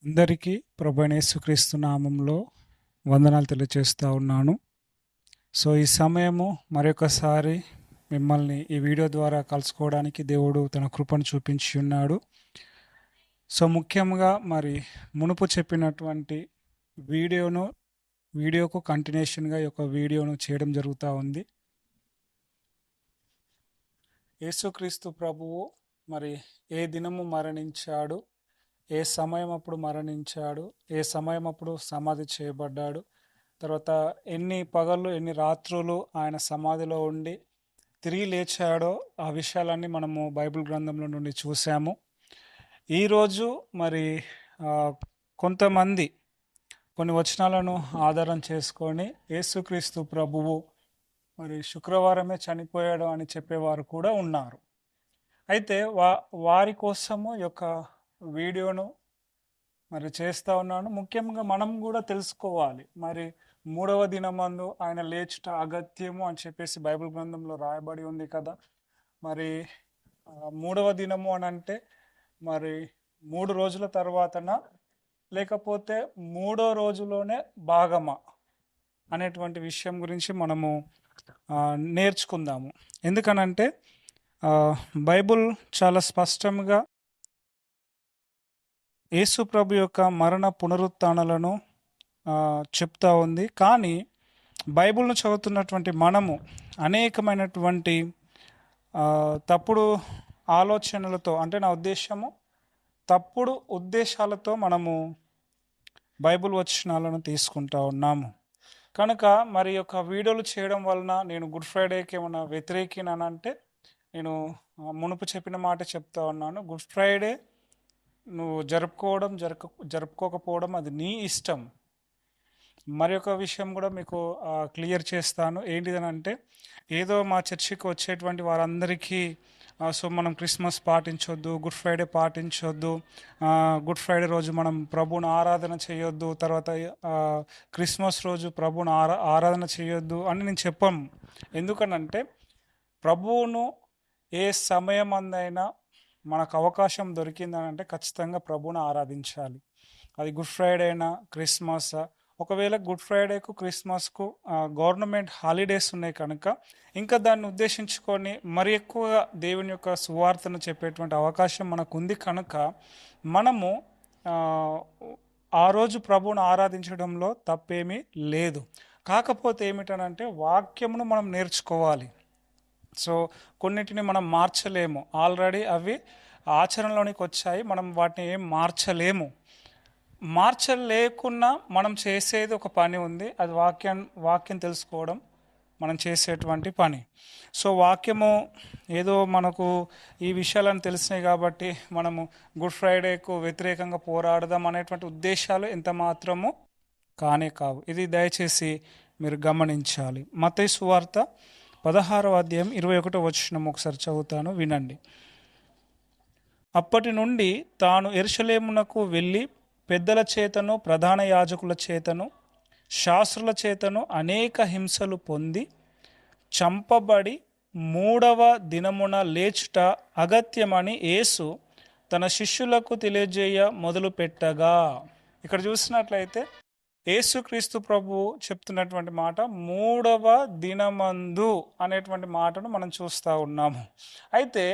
అందరికీ ప్రభువైన యేసుక్రీస్తు నామంలో వందనాలు తెలియజేస్తూ ఉన్నాను. సో ఈ సమయము మరొకసారి మిమ్మల్ని ఈ వీడియో ద్వారా కలుసుకోవడానికి దేవుడు తన కృపను చూపించి ఉన్నాడు. సో ముఖ్యంగా మునుపు చెప్పినటువంటి వీడియోకు కంటిన్యూషన్గా ఈ యొక్క వీడియోను చేయడం జరుగుతూ ఉంది. యేసుక్రీస్తు ప్రభువు ఏ దినము మరణించాడు, ఏ సమయం అప్పుడు మరణించాడు, ఏ సమయం అప్పుడు సమాధి చేయబడ్డాడు, తర్వాత ఎన్ని పగళ్ళు ఎన్ని రాత్రులు ఆయన సమాధిలో ఉండి తిరిగి లేచాడో ఆ విషయాలన్నీ మనము బైబిల్ గ్రంథంలో నుండి చూసాము. ఈరోజు కొంతమంది కొన్ని వచనాలను ఆధారం చేసుకొని యేసుక్రీస్తు ప్రభువు శుక్రవారమే చనిపోయాడు అని చెప్పేవారు కూడా ఉన్నారు. అయితే వారి కోసము యొక్క వీడియోను చేస్తూ ఉన్నాను. ముఖ్యంగా మనం కూడా తెలుసుకోవాలి, మూడవ దినమందు ఆయన లేచుట అగత్యము అని చెప్పేసి బైబిల్ గ్రంథంలో రాయబడి ఉంది కదా. మూడవ దినము అని అంటే 3 రోజుల తర్వాతన, లేకపోతే 3వ రోజులోనే భాగమా అనేటువంటి విషయం గురించి మనము నేర్చుకుందాము. ఎందుకనంటే బైబుల్ చాలా స్పష్టంగా యేసు ప్రభు యొక్క మరణ పునరుత్థానాలను చెప్తా ఉంది. కానీ బైబిల్ను చదువుతున్నటువంటి మనము అనేకమైనటువంటి తప్పుడు ఆలోచనలతో, అంటే నా ఉద్దేశము తప్పుడు ఉద్దేశాలతో మనము బైబిల్ వచనాలను తీసుకుంటా ఉన్నాము. కనుక యొక్క వీడియోలు చేయడం వలన నేను గుడ్ ఫ్రైడేకి ఏమైనా వ్యతిరేకినానంటే నేను మునుపు చెప్పిన మాట చెప్తా ఉన్నాను. గుడ్ ఫ్రైడే నువ్వు జరుపుకోకపోవడం అది నీ ఇష్టం. ఒక విషయం కూడా మీకు క్లియర్ చేస్తాను. ఏంటిదనంటే, ఏదో మా చర్చికి వచ్చేటువంటి వారందరికీ మనం క్రిస్మస్ పాటించొద్దు, గుడ్ ఫ్రైడే పాటించొద్దు, గుడ్ ఫ్రైడే రోజు మనం ప్రభువును ఆరాధన చేయొద్దు, తర్వాత క్రిస్మస్ రోజు ప్రభువును ఆరాధన చేయొద్దు అని నేను చెప్పాను. ఎందుకనంటే ప్రభువును ఏ సమయం అందైనా మనకు అవకాశం దొరికిందని అంటే ఖచ్చితంగా ప్రభువును ఆరాధించాలి. అది గుడ్ ఫ్రైడే అయినా క్రిస్మస్. ఒకవేళ గుడ్ ఫ్రైడేకు క్రిస్మస్కు గవర్నమెంట్ హాలిడేస్ ఉన్నాయి కనుక ఇంకా దాన్ని ఉద్దేశించుకొని ఎక్కువగా దేవుని యొక్క సువార్తను చెప్పేటువంటి అవకాశం మనకు ఉంది కనుక మనము ఆ రోజు ప్రభువును ఆరాధించడంలో తప్పేమీ లేదు. కాకపోతే ఏమిటనంటే వాక్యమును మనం నేర్చుకోవాలి. సో కొన్నిటిని మనం మార్చలేము, ఆల్రెడీ అవి ఆచరణలోనికి వచ్చాయి, మనం వాటిని ఏం మార్చలేకున్నా మనం చేసేది ఒక పని ఉంది. అది వాక్యం తెలుసుకోవడం మనం చేసేటువంటి పని. సో వాక్యము ఏదో మనకు ఈ విషయాలను తెలిసినాయి కాబట్టి మనము గుడ్ ఫ్రైడేకు వ్యతిరేకంగా పోరాడదాం అనేటువంటి ఉద్దేశాలు ఎంత మాత్రము కానే కావు. ఇది దయచేసి మీరు గమనించాలి. మత్తయి సువార్త 16వ అధ్యాయం 21వ వచనం ఒకసారి చదువుతాను, వినండి. అప్పటి నుండి తాను యెరూషలేమునకు వెళ్ళి పెద్దల చేతను ప్రధాన యాజకుల చేతను శాస్త్రుల చేతను అనేక హింసలు పొంది చంపబడి 3వ దినమున లేచుట అగత్యమని యేసు తన శిష్యులకు తెలియజేయ మొదలుపెట్టగా. ఇక్కడ చూసినట్లయితే యేసుక్రీస్తు ప్రభువు చెప్తున్నటువంటి మాట 3వ దినమందు అనేటువంటి మాటను మనం చూస్తూ ఉన్నాము. అయితే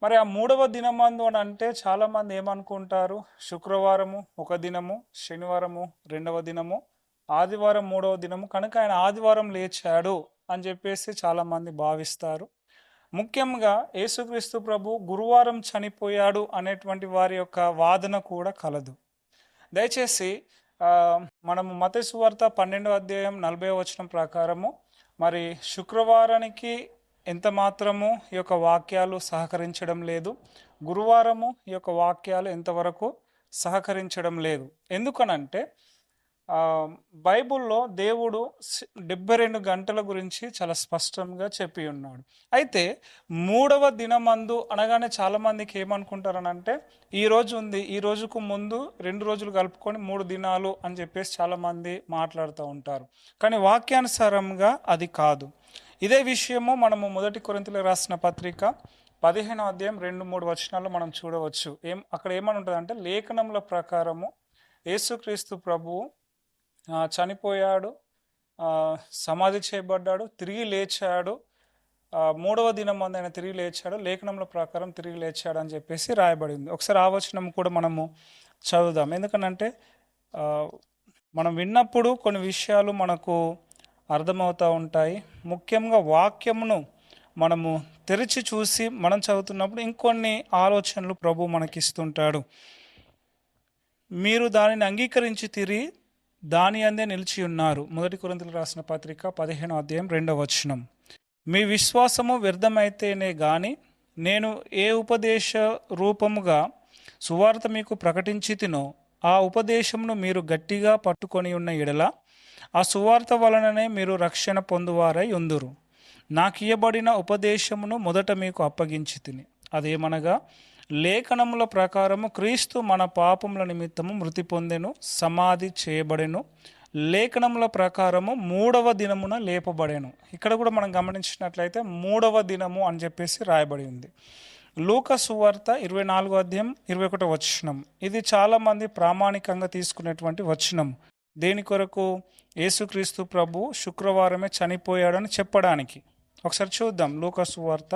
ఆ 3వ దినమందు అని అంటే చాలామంది ఏమనుకుంటారు, శుక్రవారము ఒక దినము, శనివారము 2వ దినము, ఆదివారం 3వ దినము కనుక ఆయన ఆదివారం లేచాడు అని చెప్పేసి చాలామంది భావిస్తారు. ముఖ్యంగా యేసుక్రీస్తు ప్రభు గురువారం చనిపోయాడు అనేటువంటి వారి యొక్క వాదన కూడా కలదు. దయచేసి మనము మత్తయి సువార్త 12వ అధ్యాయం 40వ వచనం ప్రకారము శుక్రవారానికి ఎంత మాత్రము ఈ యొక్క వాక్యాలు సహకరించడం లేదు, గురువారము ఈ యొక్క వాక్యాలు ఎంతవరకు సహకరించడం లేదు. ఎందుకనంటే బైబుల్లో దేవుడు 72 గంటల గురించి చాలా స్పష్టంగా చెప్పి ఉన్నాడు. అయితే 3వ దినమందు అనగానే చాలామందికి ఏమనుకుంటారనంటే ఈ రోజు ఉంది, ఈ రోజుకు ముందు 2 రోజులు కలుపుకొని 3 దినాలు అని చెప్పేసి చాలామంది మాట్లాడుతూ ఉంటారు. కానీ వాక్యానుసారంగా అది కాదు. ఇదే విషయము మనము 1 కొరింథీయులకు రాసిన పత్రిక 15వ అధ్యాయం 2-3 వచనాల్లో మనం చూడవచ్చు. అక్కడ ఏమని ఉంటుంది అంటే, లేఖనముల ప్రకారము యేసుక్రీస్తు ప్రభువు చనిపోయాడు, సమాధి చేయబడ్డాడు, తిరిగి లేచాడు, మూడవ దినం మందు ఆయన తిరిగి లేచాడు, లేఖనంలో ప్రకారం తిరిగి లేచాడు అని చెప్పేసి రాయబడింది. ఒకసారి ఆ వచనం కూడా మనము చదువుదాం. ఎందుకనంటే మనం విన్నప్పుడు కొన్ని విషయాలు మనకు అర్థమవుతూ ఉంటాయి. ముఖ్యంగా వాక్యమును మనము తెరిచి చూసి మనం చదువుతున్నప్పుడు ఇంకొన్ని ఆలోచనలు ప్రభు మనకిస్తుంటాడు. మీరు దానిని అంగీకరించి తిరిగి దాని అందే నిలిచి ఉన్నారు. 1 కొరింథీయులకు రాసిన పత్రిక 15వ అధ్యాయం 2వ వచనం. మీ విశ్వాసము వ్యర్థమైతేనే గాని నేను ఏ ఉపదేశ రూపముగా సువార్త మీకు ప్రకటించి తినో ఆ ఉపదేశమును మీరు గట్టిగా పట్టుకొని ఉన్న ఎడల ఆ సువార్త వలననే మీరు రక్షణ పొందువారై ఉందురు. నాకు ఇయ్యబడిన ఉపదేశమును మొదట మీకు అప్పగించి తిని, అదేమనగా లేఖనముల ప్రకారము క్రీస్తు మన పాపముల నిమిత్తము మృతి పొందెను, సమాధి చేయబడెను, లేఖనముల ప్రకారము 3వ దినమున లేపబడెను. ఇక్కడ కూడా మనం గమనించినట్లయితే 3వ దినము అని చెప్పేసి రాయబడి ఉంది. లూకా సువార్త 24వ అధ్యాయం 21వ వచనం. ఇది చాలామంది ప్రామాణికంగా తీసుకునేటువంటి వచనం. దేని కొరకు? యేసుక్రీస్తు ప్రభు శుక్రవారమే చనిపోయాడని చెప్పడానికి. ఒకసారి చూద్దాం. లూకా సువార్త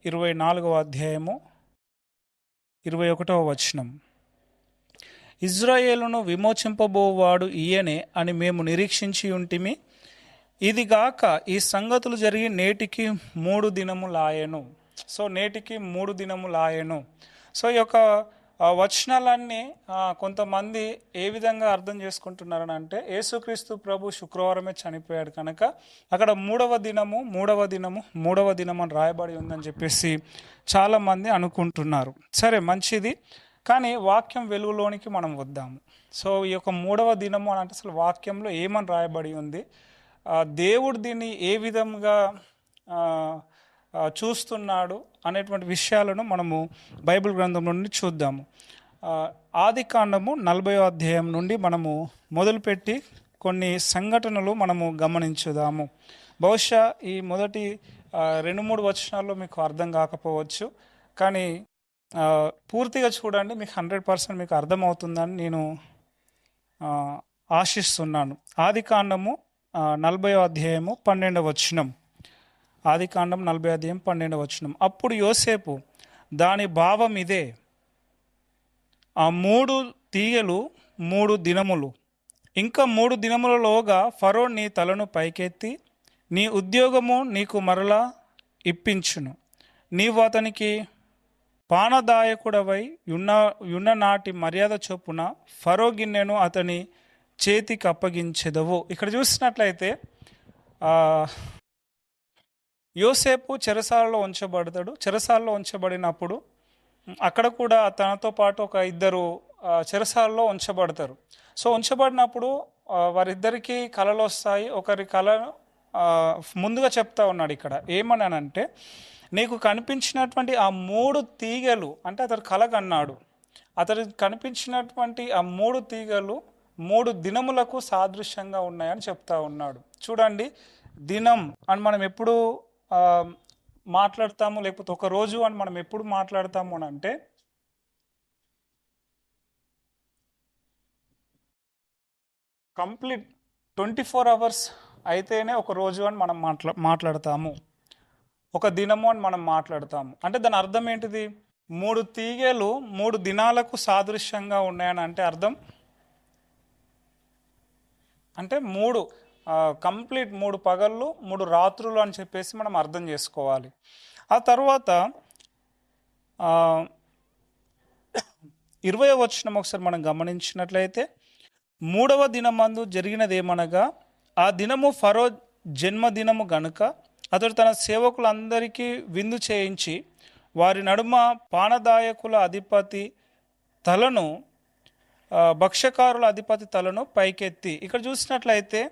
24వ అధ్యాయము 21వ వచనం. ఇజ్రాయేలును విమోచింపబోవాడు ఈయనే అని మేము నిరీక్షించి ఉంటిమి, ఇదిగాక ఈ సంగతులు జరిగి నేటికి 3 దినములాయెను. సో నేటికి 3 దినములాయెను. సో ఈ యొక్క వచనాలన్నీ కొంతమంది ఏ విధంగా అర్థం చేసుకుంటున్నారని అంటే, యేసుక్రీస్తు ప్రభు శుక్రవారమే చనిపోయాడు కనుక అక్కడ 3వ దినము అని రాయబడి ఉందని చెప్పేసి చాలామంది అనుకుంటున్నారు. సరే, మంచిది. కానీ వాక్యం వెలుగులోనికి మనం వద్దాము. సో ఈ యొక్క 3వ దినము అని అంటే అసలు వాక్యంలో ఏమని రాయబడి ఉంది, దేవుడు దీన్ని ఏ విధంగా చూస్తున్నాడు అనేటువంటి విషయాలను మనము బైబిల్ గ్రంథం నుండి చూద్దాము. ఆదికాండము 40వ అధ్యాయం నుండి మనము మొదలుపెట్టి కొన్ని సంఘటనలు మనము గమనించుదాము. బహుశా ఈ మొదటి 2-3 వచనాల్లో మీకు అర్థం కాకపోవచ్చు, కానీ పూర్తిగా చూడండి, మీకు 100% మీకు అర్థమవుతుందని నేను ఆశిస్తున్నాను. ఆదికాండము 40వ అధ్యాయము 12వ వచనం. ఆదికాండం 40వ అధ్యాయం 12వ వచనం. అప్పుడు యోసేపు, దాని భావం ఇదే, ఆ 3 తీగలు 3 దినములు, ఇంకా 3 దినములలోగా ఫరో నీ తలను పైకెత్తి నీ ఉద్యోగము నీకు మరలా ఇప్పించును, నీవు అతనికి పానదాయకుడవై ఉన్న నాటి మర్యాద చొప్పున ఫరో గిన్నెను అతని చేతికి అప్పగించెదవు. ఇక్కడ చూసినట్లయితే యోసేపు చెరసాలలో ఉంచబడతాడు. చెరసాలలో ఉంచబడినప్పుడు అక్కడ కూడా తనతో పాటు ఒక 2 చెరసాలలో ఉంచబడతారు. సో ఉంచబడినప్పుడు వారిద్దరికీ కళలు వస్తాయి. ఒకరి కళను ముందుగా చెప్తా ఉన్నాడు. ఇక్కడ ఏమన్నానంటే, నీకు కనిపించినటువంటి ఆ 3 తీగలు అంటే అతడు కలగన్నాడు. అతడికి కనిపించినటువంటి ఆ 3 తీగలు 3 దినములకు సాదృశ్యంగా ఉన్నాయని చెప్తా ఉన్నాడు. చూడండి, దినం అని మనం ఎప్పుడు మాట్లాడతాము, లేకపోతే ఒక రోజు అని మనం ఎప్పుడు మాట్లాడతాము అని అంటే, కంప్లీట్ 24 అవర్స్ అయితేనే ఒక రోజు అని మనం మాట్లాడతాము, ఒక దినము అని మనం మాట్లాడతాము. అంటే దాని అర్థం ఏంటిది? 3 తీగలు 3 దినాలకు సాదృశ్యంగా ఉన్నాయని అంటే అర్థం అంటే 3 కంప్లీట్ 3 పగళ్ళు 3 రాత్రులు అని చెప్పేసి మనం అర్థం చేసుకోవాలి. ఆ తర్వాత 20వ వచనం ఒకసారి మనం గమనించినట్లయితే, 3వ దినమందు జరిగినదేమనగా ఆ దినము ఫరో జన్మదినము గనుక అతడు తన సేవకులందరికీ విందు చేయించి వారి నడుమ పానదాయకుల అధిపతి తలను భక్ష్యకారుల అధిపతి తలను పైకెత్తి. ఇక్కడ చూసినట్లయితే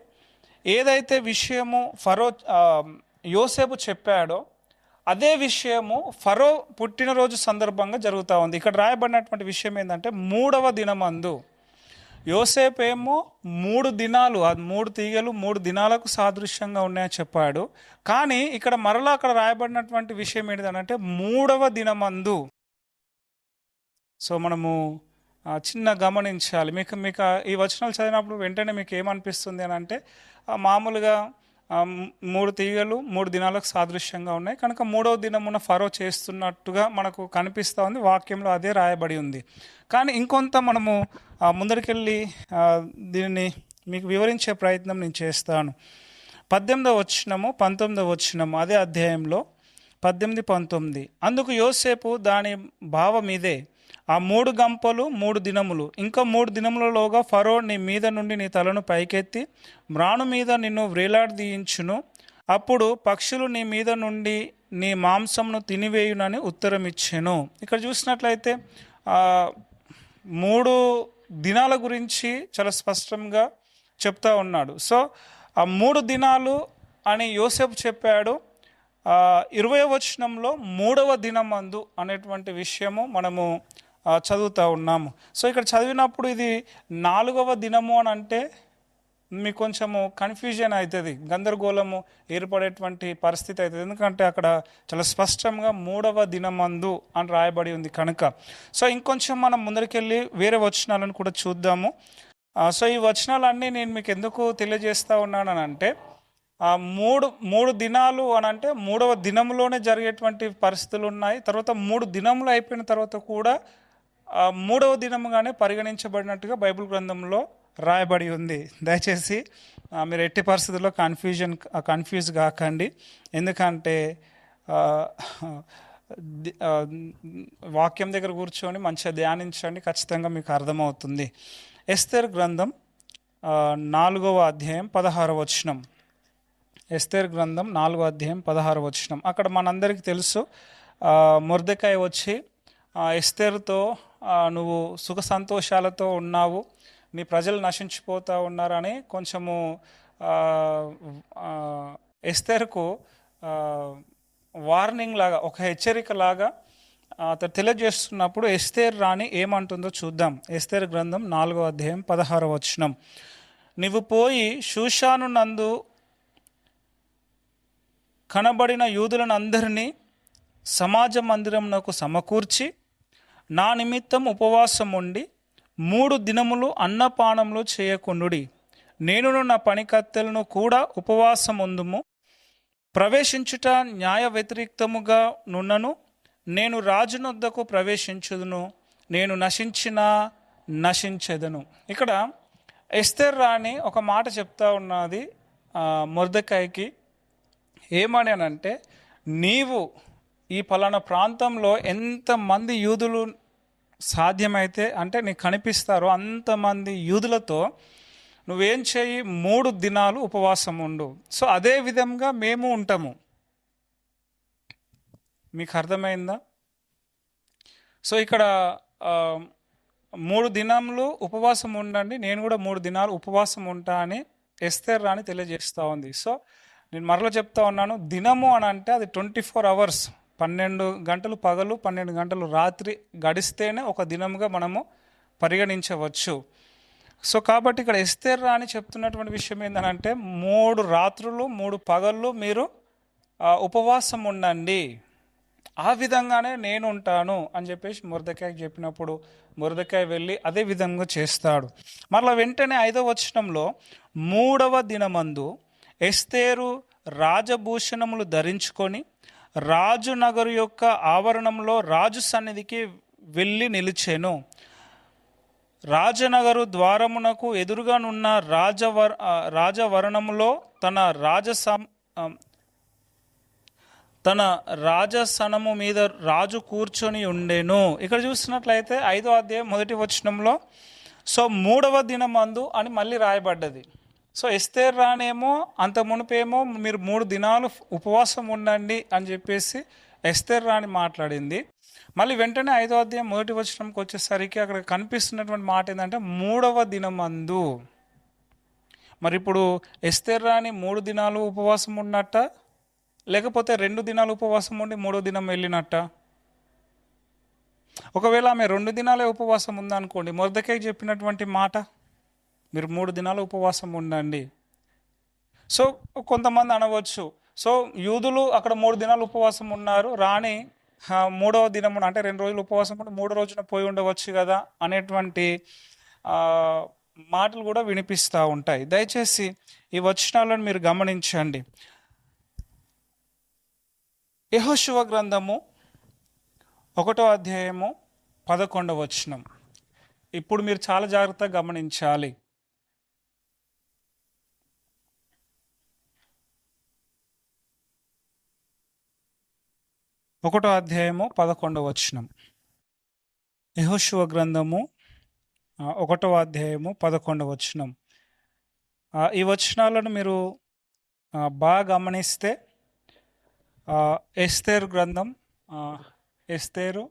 ఏదైతే విషయము ఫరో యోసేపు చెప్పాడో అదే విషయము ఫరో పుట్టినరోజు సందర్భంగా జరుగుతూ ఉంది. ఇక్కడ రాయబడినటువంటి విషయం ఏంటంటే, 3వ దినమందు యోసేపు ఏమో 3 దినాలు, ఆ 3 తీగలు 3 దినాలకు సాదృశ్యంగా ఉన్నాయని చెప్పాడు. కానీ ఇక్కడ మరలా అక్కడ రాయబడినటువంటి విషయం ఏంటిదనంటే 3వ దినమందు. సో మనము చిన్న గమనించాలి. మీకు మీకు ఈ వచనాలు చదివినప్పుడు వెంటనే మీకు ఏమనిపిస్తుంది అని అంటే మామూలుగా 3 తీగలు 3 దినాలకు సాదృశ్యంగా ఉన్నాయి కనుక మూడవ దినమున ఫరో చేస్తున్నట్టుగా మనకు కనిపిస్తూ ఉంది. వాక్యంలో అదే రాయబడి ఉంది. కానీ ఇంకొంత మనము ముందరికెళ్ళి దీనిని మీకు వివరించే ప్రయత్నం నేను చేస్తాను. 18వ వచనము 19వ వచనము అదే అధ్యాయంలో 18, 19. అందుకు యోసేపు దాని భావం ఇదే, ఆ 3 గంపలు 3 దినములు, ఇంకా 3 దినములలోగా ఫరో నీ మీద నుండి నీ తలను పైకెత్తి మ్రాను మీద నిన్ను వ్రేలాడదీయించును, అప్పుడు పక్షులు నీ మీద నుండి నీ మాంసంను తినివేయునని ఉత్తరం ఇచ్చెను. ఇక్కడ చూసినట్లయితే 3 దినాల గురించి చాలా స్పష్టంగా చెప్తా ఉన్నాడు. సో ఆ 3 దినాలు అని యోసేపు చెప్పాడు. 20వ వచనంలో 3వ దినమందు అనేటువంటి విషయము మనము చదువుతూ ఉన్నాము. సో ఇక్కడ చదివినప్పుడు ఇది 4వ దినము అని అంటే మీకు కొంచెము కన్ఫ్యూజన్ అవుతుంది, గందరగోళము ఏర్పడేటువంటి పరిస్థితి అవుతుంది. ఎందుకంటే అక్కడ చాలా స్పష్టంగా 3వ దినమందు అని రాయబడి ఉంది కనుక. సో ఇంకొంచెం మనం ముందరికెళ్ళి వేరే వచనాలను కూడా చూద్దాము. సో ఈ వచనాలన్నీ నేను మీకు ఎందుకు తెలియజేస్తూ ఉన్నానంటే మూడు దినాలు అని అంటే 3వ దినంలోనే జరిగేటువంటి పరిస్థితులు ఉన్నాయి. తర్వాత 3 దినములు అయిపోయిన తర్వాత కూడా 3వ దినముగానే పరిగణించబడినట్టుగా బైబిల్ గ్రంథంలో రాయబడి ఉంది. దయచేసి మీరు ఎట్టి పరిస్థితుల్లో కన్ఫ్యూజ్ కాకండి. ఎందుకంటే వాక్యం దగ్గర కూర్చొని మంచిగా ధ్యానించండి, ఖచ్చితంగా మీకు అర్థమవుతుంది. ఎస్తేర్ గ్రంథం 4వ అధ్యాయం 16వ వచనం. ఎస్తేర్ గ్రంథం 4వ అధ్యాయం 16వ వచనం. అక్కడ మనందరికీ తెలుసు, మొర్దెకాయ వచ్చి ఎస్తేరుతో నువ్వు సుఖ సంతోషాలతో ఉన్నావు, నీ ప్రజలు నశించిపోతూ ఉన్నారని కొంచెము ఎస్తేరుకు వార్నింగ్ లాగా, ఒక హెచ్చరిక లాగా అతను తెలియజేస్తున్నప్పుడు ఎస్తేర్ రాణి ఏమంటుందో చూద్దాం. ఎస్తేర్ గ్రంథం 4వ అధ్యాయం 16వ వచనం. నువ్వు పోయి షూషాను నందు కనబడిన యూదులను అందరినీ సమాజ మందిరమునకు సమకూర్చి నా నిమిత్తం ఉపవాసం ఉండి 3 దినములు అన్నపానములు చేయకుండుడి. నేనును నా పనికత్తెలను కూడా ఉపవాసం ఉందుము. ప్రవేశించుట న్యాయ వ్యతిరేక్తముగా నున్నను. నేను రాజునొద్దకు ప్రవేశించుదును, నేను నశించెదను. ఇక్కడ ఎస్తేర్ రాణి ఒక మాట చెప్తా ఉన్నది మొర్దెకాయికి. ఏమని అంటే, నీవు ఈ పలానా ప్రాంతంలో ఎంతమంది యూదులు సాధ్యమైతే అంటే నీకు కనిపిస్తారో అంతమంది యూదులతో నువ్వేం చేయి, 3 దినాలు ఉపవాసం ఉండు. సో అదే విధంగా మేము ఉంటాము. మీకు అర్థమైందా? సో ఇక్కడ 3 దినములు ఉపవాసం ఉండండి, నేను కూడా 3 దినాలు ఉపవాసం ఉంటా అని ఎస్తేర్ రాణి తెలియజేస్తూ ఉంది. సో నేను మరలా చెప్తా ఉన్నాను, దినము అని అంటే అది 24 అవర్స్, 12 గంటలు పగలు 12 గంటలు రాత్రి గడిస్తేనే ఒక దినముగా మనము పరిగణించవచ్చు. సో కాబట్టి ఇక్కడ ఎస్తేర్ రాణి చెప్తున్నటువంటి విషయం ఏంటంటే 3 రాత్రులు 3 పగళ్ళు మీరు ఉపవాసం ఉండండి, ఆ విధంగానే నేను ఉంటాను అని చెప్పేసి మొర్దెకాయకి చెప్పినప్పుడు మొర్దెకాయ వెళ్ళి అదే విధంగా చేస్తాడు. మరలా వెంటనే 5వ వచనంలో 3వ దినమందు ఎస్తేరు రాజభూషణములు ధరించుకొని రాజునగరు యొక్క ఆవరణంలో రాజు సన్నిధికి వెళ్ళి నిలిచెను. రాజనగరు ద్వారమునకు ఎదురుగానున్న రాజవరణములో తన రాజసనము మీద రాజు కూర్చొని ఉండెను. ఇక్కడ చూసినట్లయితే 5వ అధ్యాయం 1వ వచనంలో సో 3వ దినమందు అని మళ్ళీ రాయబడ్డది. సో ఎస్తేర్ రానేమో అంత మునిపేమో మీరు 3 దినాలు ఉపవాసం ఉండండి అని చెప్పేసి ఎస్తేర్ రాణి మాట్లాడింది. మళ్ళీ వెంటనే 5వ అధ్యాయం 1వ వచనంకి వచ్చేసరికి అక్కడ కనిపిస్తున్నటువంటి మాట ఏంటంటే 3వ దినమందు. మరి ఇప్పుడు ఎస్తేర్ రాణి 3 దినాలు ఉపవాసం ఉన్నట్ట, లేకపోతే 2 దినాలు ఉపవాసం ఉండి 3వ దినం వెళ్ళినట్ట? ఒకవేళ ఆమె 2 దినాలే ఉపవాసం ఉందనుకోండి, మొర్దెకాయకి చెప్పినటువంటి మాట మీరు 3 దినాలు ఉపవాసం ఉండండి. సో కొంతమంది అనవచ్చు, సో యూదులు అక్కడ 3 దినాలు ఉపవాసం ఉన్నారు, రాణి మూడవ దినమున అంటే 2 రోజులు ఉపవాసం ఉండి మూడో రోజున పోయి ఉండవచ్చు కదా అనేటువంటి ఆ, మాటలు కూడా వినిపిస్తూ ఉంటాయి. దయచేసి ఈ వచనాలను మీరు గమనించండి. యెహోషువ గ్రంథము 1వ అధ్యాయము 11వ వచనం. ఇప్పుడు మీరు చాలా జాగ్రత్తగా గమనించాలి. 1వ అధ్యాయము 11వ వచనం. యెహోషువ గ్రంథము 1వ అధ్యాయము 11వ వచనం. ఈ వచనాలను మీరు బాగా గమనిస్తే ఎస్తేరు గ్రంథం, ఎస్తేరు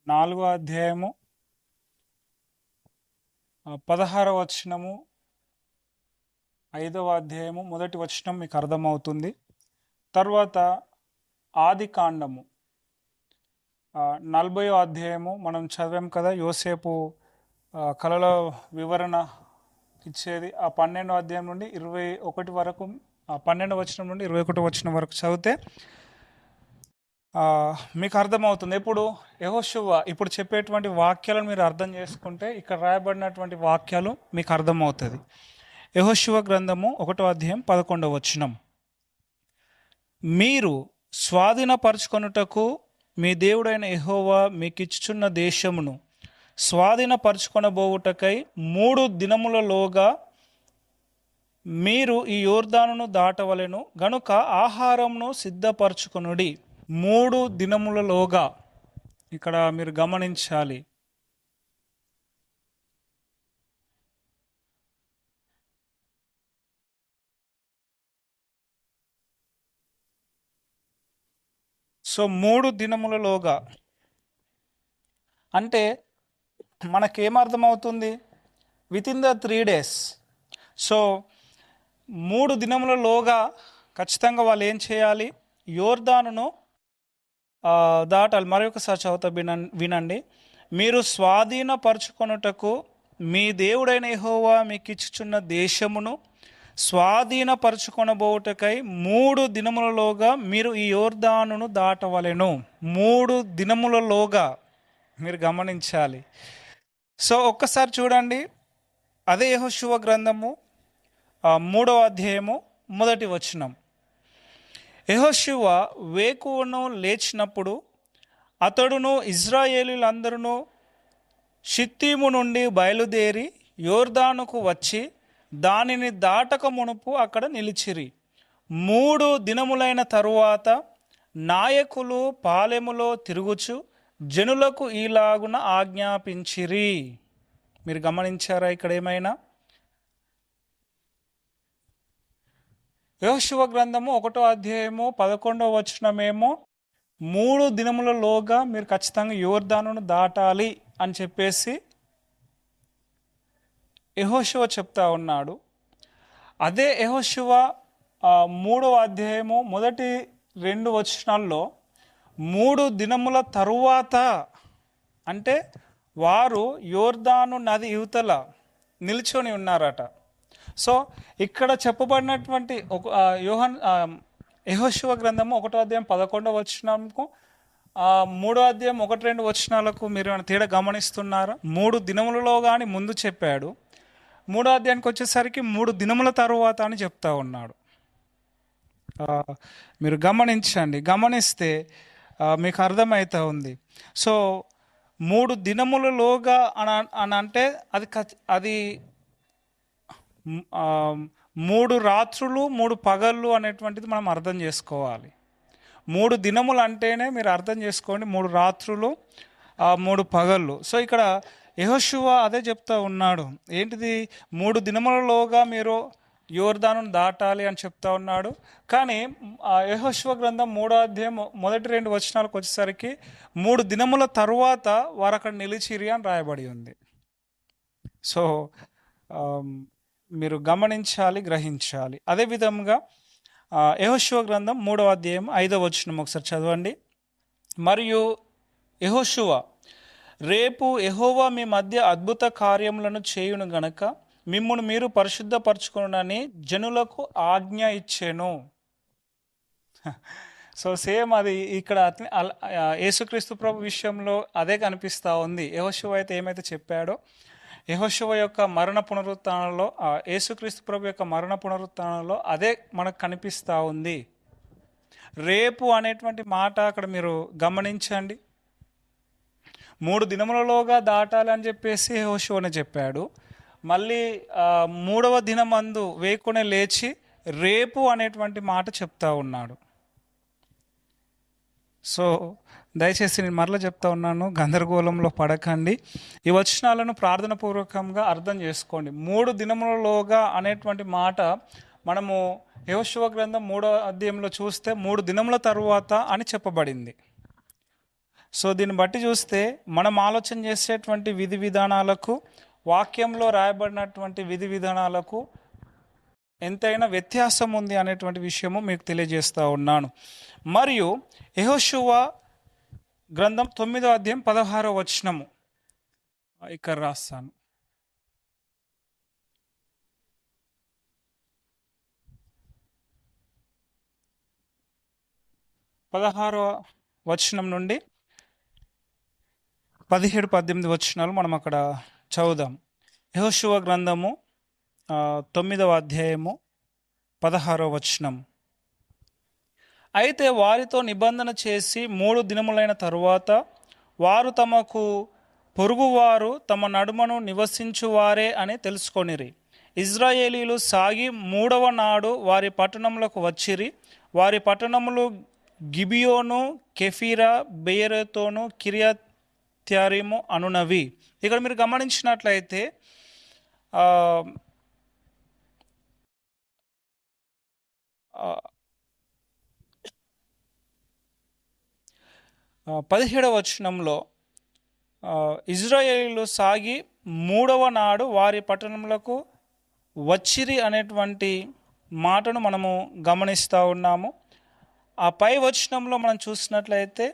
4వ అధ్యాయము 16వ వచనము, 5వ అధ్యాయము 1వ వచనం మీకు అర్థమవుతుంది. తర్వాత ఆది కాండము 40వ అధ్యాయము మనం చదివాం కదా, యోసేపు కళల వివరణ ఇచ్చేది. ఆ 12వ అధ్యాయం నుండి 21 వరకు, 12వ వచనం నుండి 21వ వచనం వరకు చదివితే మీకు అర్థమవుతుంది. ఇప్పుడు యెహోషువ ఇప్పుడు చెప్పేటువంటి వాక్యాలను మీరు అర్థం చేసుకుంటే ఇక్కడ రాయబడినటువంటి వాక్యాలు మీకు అర్థమవుతుంది. యెహోషువ గ్రంథము 1వ అధ్యాయం 11వ వచనం. మీరు స్వాధీనపరచుకొనుటకు మీ దేవుడైన యెహోవా మీకిచ్చుచున్న దేశమును స్వాధీనపరచుకొనబోవుటకై 3 దినములలోగా మీరు ఈ యోర్దానును దాటవలెను గనుక ఆహారమును సిద్ధపరచుకొనుడి. 3 దినములలోగా ఇక్కడ మీరు గమనించాలి. సో 3 దినములలోగా అంటే మనకేమర్థమవుతుంది? Within the 3 days. సో 3 దినములలోగా ఖచ్చితంగా వాళ్ళు ఏం చేయాలి? యోర్దానును దాటాలి. మరొకసారి చదువుతా వినండి. మీరు స్వాధీనపరచుకొనుటకు మీ దేవుడైన యెహోవా మీకు ఇచ్చుచున్న దేశమును స్వాధీనపరచుకొనబోవుటకై 3 దినములలోగా మీరు ఈ యోర్దానును దాటవలెను. 3 దినములలోగా మీరు గమనించాలి. సో ఒక్కసారి చూడండి, అదే యెహోషువ గ్రంథము 3వ అధ్యాయము 1వ వచనం. యెహోషువ వేకువను లేచినప్పుడు అతడును ఇశ్రాయేలీయులందరూ షిత్తీము నుండి బయలుదేరి యోర్దానుకు వచ్చి దానిని దాటక మునుపు అక్కడ నిలిచిరి. 3 దినములైన తరువాత నాయకులు పాలెములో తిరుగుచు జనులకు ఈలాగున ఆజ్ఞాపించిరి. మీరు గమనించారా ఇక్కడ ఏమైనా? యెహోషువ గ్రంథము 1వ అధ్యాయము 11వ వచనమేమో 3 దినములలోగా మీరు ఖచ్చితంగా యోర్దానును దాటాలి అని చెప్పేసి యెహోషువ చెప్తా ఉన్నాడు. అదే యెహోషువ 3వ అధ్యాయము మొదటి 2 వచనాల్లో 3 దినముల తరువాత అంటే వారు యోర్దాను నది యువతల నిల్చొని ఉన్నారట. సో ఇక్కడ చెప్పబడినటువంటి యెహోషువ గ్రంథము 1వ అధ్యాయం 11వ వచనంకు 3వ అధ్యాయం 1-2 వచనాలకు మీరు తేడా గమనిస్తున్నారా? 3 దినములలో కానీ ముందు చెప్పాడు, 3వ అధ్యాయానికి వచ్చేసరికి 3 దినముల తరువాత అని చెప్తా ఉన్నాడు. మీరు గమనించండి, గమనిస్తే మీకు అర్థమవుతా ఉంది. సో 3 దినములలోగా అని అంటే అది 3 రాత్రులు 3 పగళ్ళు అనేటువంటిది మనం అర్థం చేసుకోవాలి. 3 దినములు అంటేనే మీరు అర్థం చేసుకోండి, 3 రాత్రులు 3 పగళ్ళు. సో ఇక్కడ యెహోషువ అదే చెప్తా ఉన్నాడు. ఏంటిది? 3 దినములలోగా మీరు యోర్దానును దాటాలి అని చెప్తా ఉన్నాడు. కానీ యెహోషువ గ్రంథం 3వ అధ్యాయం మొదటి 2 వచనాలకు వచ్చేసరికి 3 దినముల తరువాత వారు అక్కడ నిలిచిరి అని రాయబడి ఉంది. సో మీరు గమనించాలి, గ్రహించాలి. అదేవిధంగా యెహోషువ గ్రంథం 3వ అధ్యాయం 5వ వచనం ఒకసారి చదవండి. మరియు యెహోషువ రేపు యెహోవా మీ మధ్య అద్భుత కార్యములను చేయును గనక మిమ్మును మీరు పరిశుద్ధపరచుకొనుడని జనులకు ఆజ్ఞ ఇచ్చెను. సో సేమ్ అది ఇక్కడ యేసుక్రీస్తు ప్రభు విషయంలో అదే కనిపిస్తూ ఉంది. యెహోషువ అయితే ఏమైతే చెప్పాడో, యెహోషువ యొక్క మరణ పునరుత్థానంలో, యేసుక్రీస్తు ప్రభు యొక్క మరణ పునరుత్థానంలో అదే మనకు కనిపిస్తూ ఉంది. రేపు అనేటువంటి మాట అక్కడ మీరు గమనించండి. 3 దినములలోగా దాటాలి అని చెప్పేసి యెహోషువనే చెప్పాడు. మళ్ళీ 3వ దినమందు వేకునే లేచి రేపు అనేటువంటి మాట చెప్తా ఉన్నాడు. సో దయచేసి నేను మరలా చెప్తా ఉన్నాను, గందరగోళంలో పడకండి. ఈ వచనాలను ప్రార్థనాపూర్వకంగా అర్థం చేసుకోండి. 3 దినములలోగా అనేటువంటి మాట మనము యెహోషువ గ్రంథం 3వ అధ్యాయంలో చూస్తే 3 దినముల తరువాత అని చెప్పబడింది. సో దీన్ని బట్టి చూస్తే మనం ఆలోచన చేసేటువంటి విధి విధానాలకు, వాక్యంలో రాయబడినటువంటి విధి విధానాలకు ఎంతైనా వ్యత్యాసం ఉంది అనేటువంటి విషయము మీకు తెలియజేస్తూ ఉన్నాను. మరియు యెహోషువ గ్రంథం 9వ అధ్యాయం 16వ వచనము ఇక్కడ రాస్తాను. 16వ వచనం నుండి 17-18 వచనాలు మనం అక్కడ చదువుదాం. యెహోషువ గ్రంథము 9వ అధ్యాయము 16వ వచనం. అయితే వారితో నిబంధన చేసి 3 దినములైన తరువాత వారు తమకు పొరుగువారు తమ నడుమను నివసించువారే అని తెలుసుకొనిరి. ఇజ్రాయేలీలు సాగి 3వ నాడు వారి పట్టణములకు వచ్చిరి. వారి పట్టణములు గిబియోను, కెఫీరా, బెయేరోతోను, కిర్యత్యారీము అనునవి. ఇక్కడ మీరు గమనించినట్లయితే 17వ వచనంలో ఇజ్రాయేలీలు సాగి 3వ నాడు వారి పట్టణములకు వచ్చిరి అనేటువంటి మాటను మనము గమనిస్తూ ఉన్నాము. ఆ పై వచనంలో మనం చూసినట్లయితే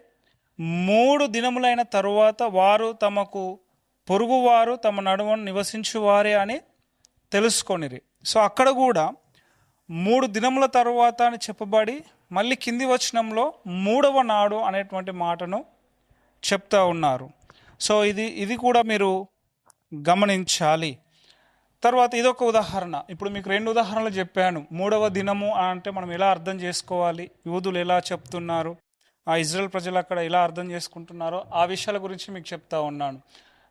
3 దినములైన తరువాత వారు తమకు పొరుగువారు తమ నడుమను నివసించువారే అని తెలుసుకొనిరి. సో అక్కడ కూడా 3 దినముల తరువాత అని చెప్పబడి మళ్ళీ కింది వచనంలో 3వ నాడు అనేటువంటి మాటను చెప్తా ఉన్నారు. సో ఇది కూడా మీరు గమనించాలి. తర్వాత ఇదొక ఉదాహరణ. ఇప్పుడు మీకు 2 ఉదాహరణలు చెప్పాను. 3వ దినము అంటే మనం ఎలా అర్థం చేసుకోవాలి, యూదులు ఎలా చెప్తున్నారు, ఇజ్రాయెల్ ప్రజలు అక్కడ ఎలా అర్థం చేసుకుంటున్నారో ఆ విషయాల గురించి మీకు చెప్తా ఉన్నాను.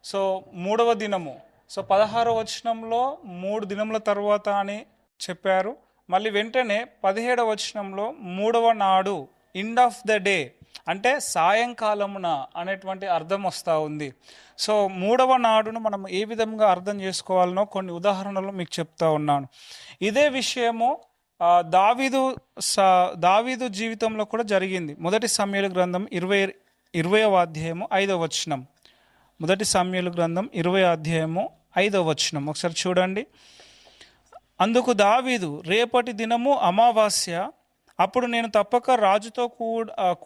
సో 3వ దినము, సో 16వ వచనంలో 3 దినముల తరువాత అని చెప్పారు. మళ్ళీ వెంటనే 17వ వచనంలో 3వ నాడు, ఎండ్ ఆఫ్ ద డే అంటే సాయంకాలమున అనేటువంటి అర్థం వస్తూ ఉంది. సో 3వ నాడును మనం ఏ విధంగా అర్థం చేసుకోవాలనో కొన్ని ఉదాహరణలు మీకు చెప్తా ఉన్నాను. ఇదే విషయము దావీదు జీవితంలో కూడా జరిగింది. 1 సమూయేలు గ్రంథం 20వ అధ్యాయము 5వ వచనం. 1 సమూయేలు గ్రంథం 20వ అధ్యాయము 5వ వచనం ఒకసారి చూడండి. అందుకు దావీదు, రేపటి దినము అమావాస్య, అప్పుడు నేను తప్పక రాజుతో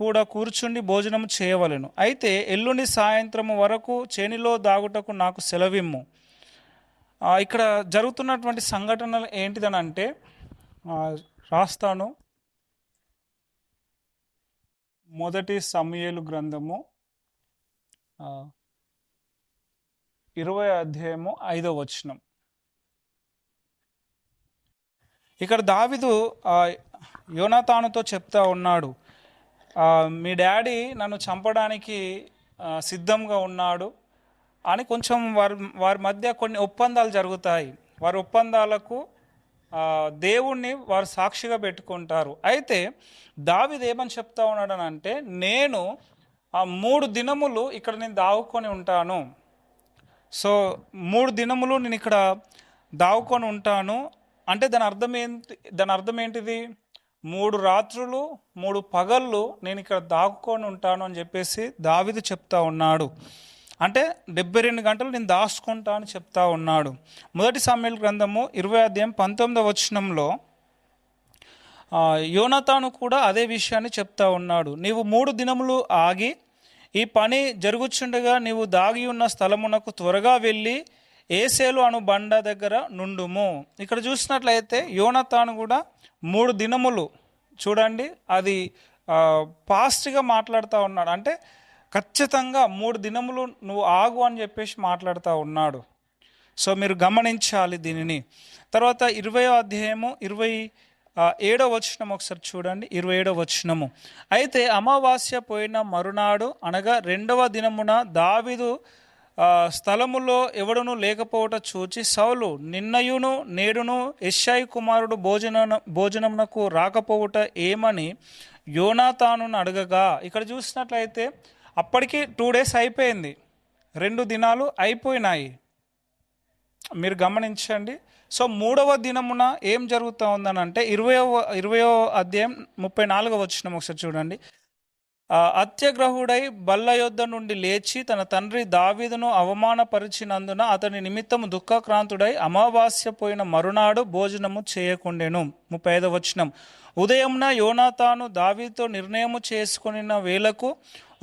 కూడా కూర్చుండి భోజనం చేయవలెను. అయితే ఎల్లుండి సాయంత్రము వరకు చేనిలో దాగుటకు నాకు సెలవిమ్ము. ఇక్కడ జరుగుతున్నటువంటి సంఘటనలు ఏంటిదని అంటే రాస్తాను. 1 సమూయేలు గ్రంథము 20వ అధ్యాయము 5వ వచనం. ఇక్కడ దావీదు యోనాతానుతో చెప్తా ఉన్నాడు, మీ డాడీ నన్ను చంపడానికి సిద్ధంగా ఉన్నాడు అని. కొంచెం వారి మధ్య కొన్ని ఒప్పందాలు జరుగుతాయి. వారి ఒప్పందాలకు దేవుణ్ణి వారు సాక్షిగా పెట్టుకుంటారు. అయితే దావీదు ఏమని చెప్తా ఉన్నాడు అని అంటే, నేను 3 దినములు ఇక్కడ నేను దావుకొని ఉంటాను. సో 3 దినములు నేను ఇక్కడ దావుకొని ఉంటాను అంటే దాని అర్థం ఏంటిది? 3 రాత్రులు 3 పగళ్ళు నేను ఇక్కడ దాక్కొని ఉంటాను అని చెప్పేసి దావీదు చెప్తా ఉన్నాడు. అంటే 72 గంటలు నేను దాచుకుంటా అని చెప్తా ఉన్నాడు. 1 సమూయేలు గ్రంథము 20వ అధ్యాయం 19వ వచనంలో యోనాతాను కూడా అదే విషయాన్ని చెప్తా ఉన్నాడు. నీవు 3 దినములు ఆగి ఈ పని జరుగుచుండగా నీవు దాగి ఉన్న స్థలమునకు త్వరగా వెళ్ళి ఏసేలు అను బండ దగ్గర నుండుము. ఇక్కడ చూసినట్లయితే యోనతాను కూడా 3 దినములు, చూడండి అది పాస్ట్గా మాట్లాడుతూ ఉన్నాడు. అంటే ఖచ్చితంగా 3 దినములు నువ్వు ఆగు అని చెప్పేసి మాట్లాడుతూ ఉన్నాడు. సో మీరు గమనించాలి దీనిని. తర్వాత 20వ అధ్యాయము 27వ వచనం ఒకసారి చూడండి. 27వ వచనము, అయితే అమావాస్య పోయిన మరునాడు అనగా 2వ దినమున దావీదు స్థలములో ఎవడును లేకపోవట చూచి సౌలు నిన్నయును నేడును యెష్షయి కుమారుడు భోజనమునకు రాకపోవుట ఏమని యోనాతాను అడగగా, ఇక్కడ చూసినట్లయితే అప్పటికి 2 days అయిపోయింది, 2 దినాలు అయిపోయినాయి. మీరు గమనించండి. సో 3వ దినమున ఏం జరుగుతూ ఉందని అంటే 20వ అధ్యాయం 34వ వచనం ఒకసారి చూడండి. అత్యగ్రహుడై బల్ల యొద్ద నుండి లేచి తన తండ్రి దావీదును అవమానపరిచినందున అతని నిమిత్తము దుఃఖక్రాంతుడై అమావాస్య పోయిన మరునాడు భోజనము చేయకుండెను. 35వ వచనం, ఉదయమున యోనాతాను దావీదుతో నిర్ణయము చేసుకొనిన వేళకు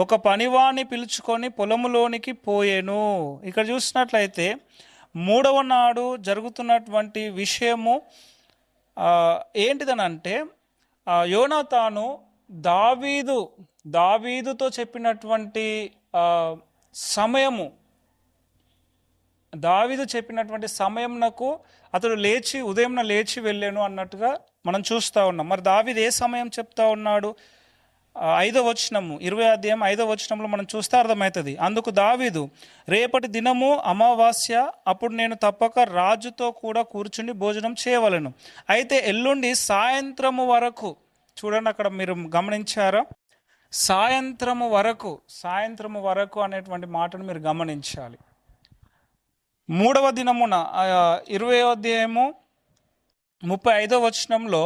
ఒక పనివాణ్ణి పిలుచుకొని పొలములోనికి పోయెను. ఇక్కడ చూసినట్లయితే 3వ నాడు జరుగుతున్నటువంటి విషయము ఏంటిదనంటే యోనాతాను దావీదుతో చెప్పినటువంటి సమయమునకు అతడు ఉదయంన లేచి వెళ్ళాను అన్నట్టుగా మనం చూస్తూ ఉన్నాం. మరి దావీదు ఏ సమయం చెప్తా ఉన్నాడు? 5వ వచనము 20వ అధ్యాయం 5వ వచనంలో మనం చూస్తే అర్థమవుతుంది. అందుకు దావీదు, రేపటి దినము అమావాస్య, అప్పుడు నేను తప్పక రాజుతో కూడా కూర్చుని భోజనం చేయవలెను. అయితే ఎల్లుండి సాయంత్రము వరకు, చూడండి అక్కడ మీరు గమనించారా, సాయంత్రము వరకు అనేటువంటి మాటను మీరు గమనించాలి. 3వ దినమున 20వ అధ్యాయము 35వ వచనంలో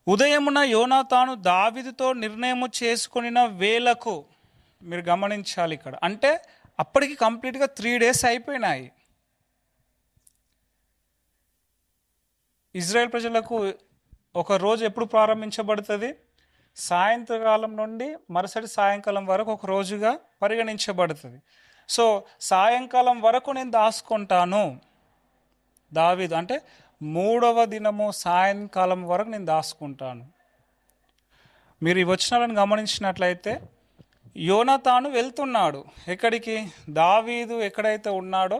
ఉదయమున యోనాతాను దావీదుతో నిర్ణయము చేసుకొనిన వేళకు, మీరు గమనించాలి ఇక్కడ. అంటే అప్పటికి కంప్లీట్గా 3 days అయిపోయినాయి. ఇజ్రాయెల్ ప్రజలకు ఒక రోజు ఎప్పుడు ప్రారంభించబడుతుంది? సాయంత్రకాలం నుండి మరుసటి సాయంకాలం వరకు ఒక రోజుగా పరిగణించబడుతుంది. సో సాయంకాలం వరకు నేను దాచుకుంటాను దావీదు, అంటే 3వ దినము సాయంకాలం వరకు నేను దాచుకుంటాను. మీరు ఈ వచనాలను గమనించినట్లయితే యోనాతాను వెళ్తున్నాడు ఎక్కడికి? దావీదు ఎక్కడైతే ఉన్నాడో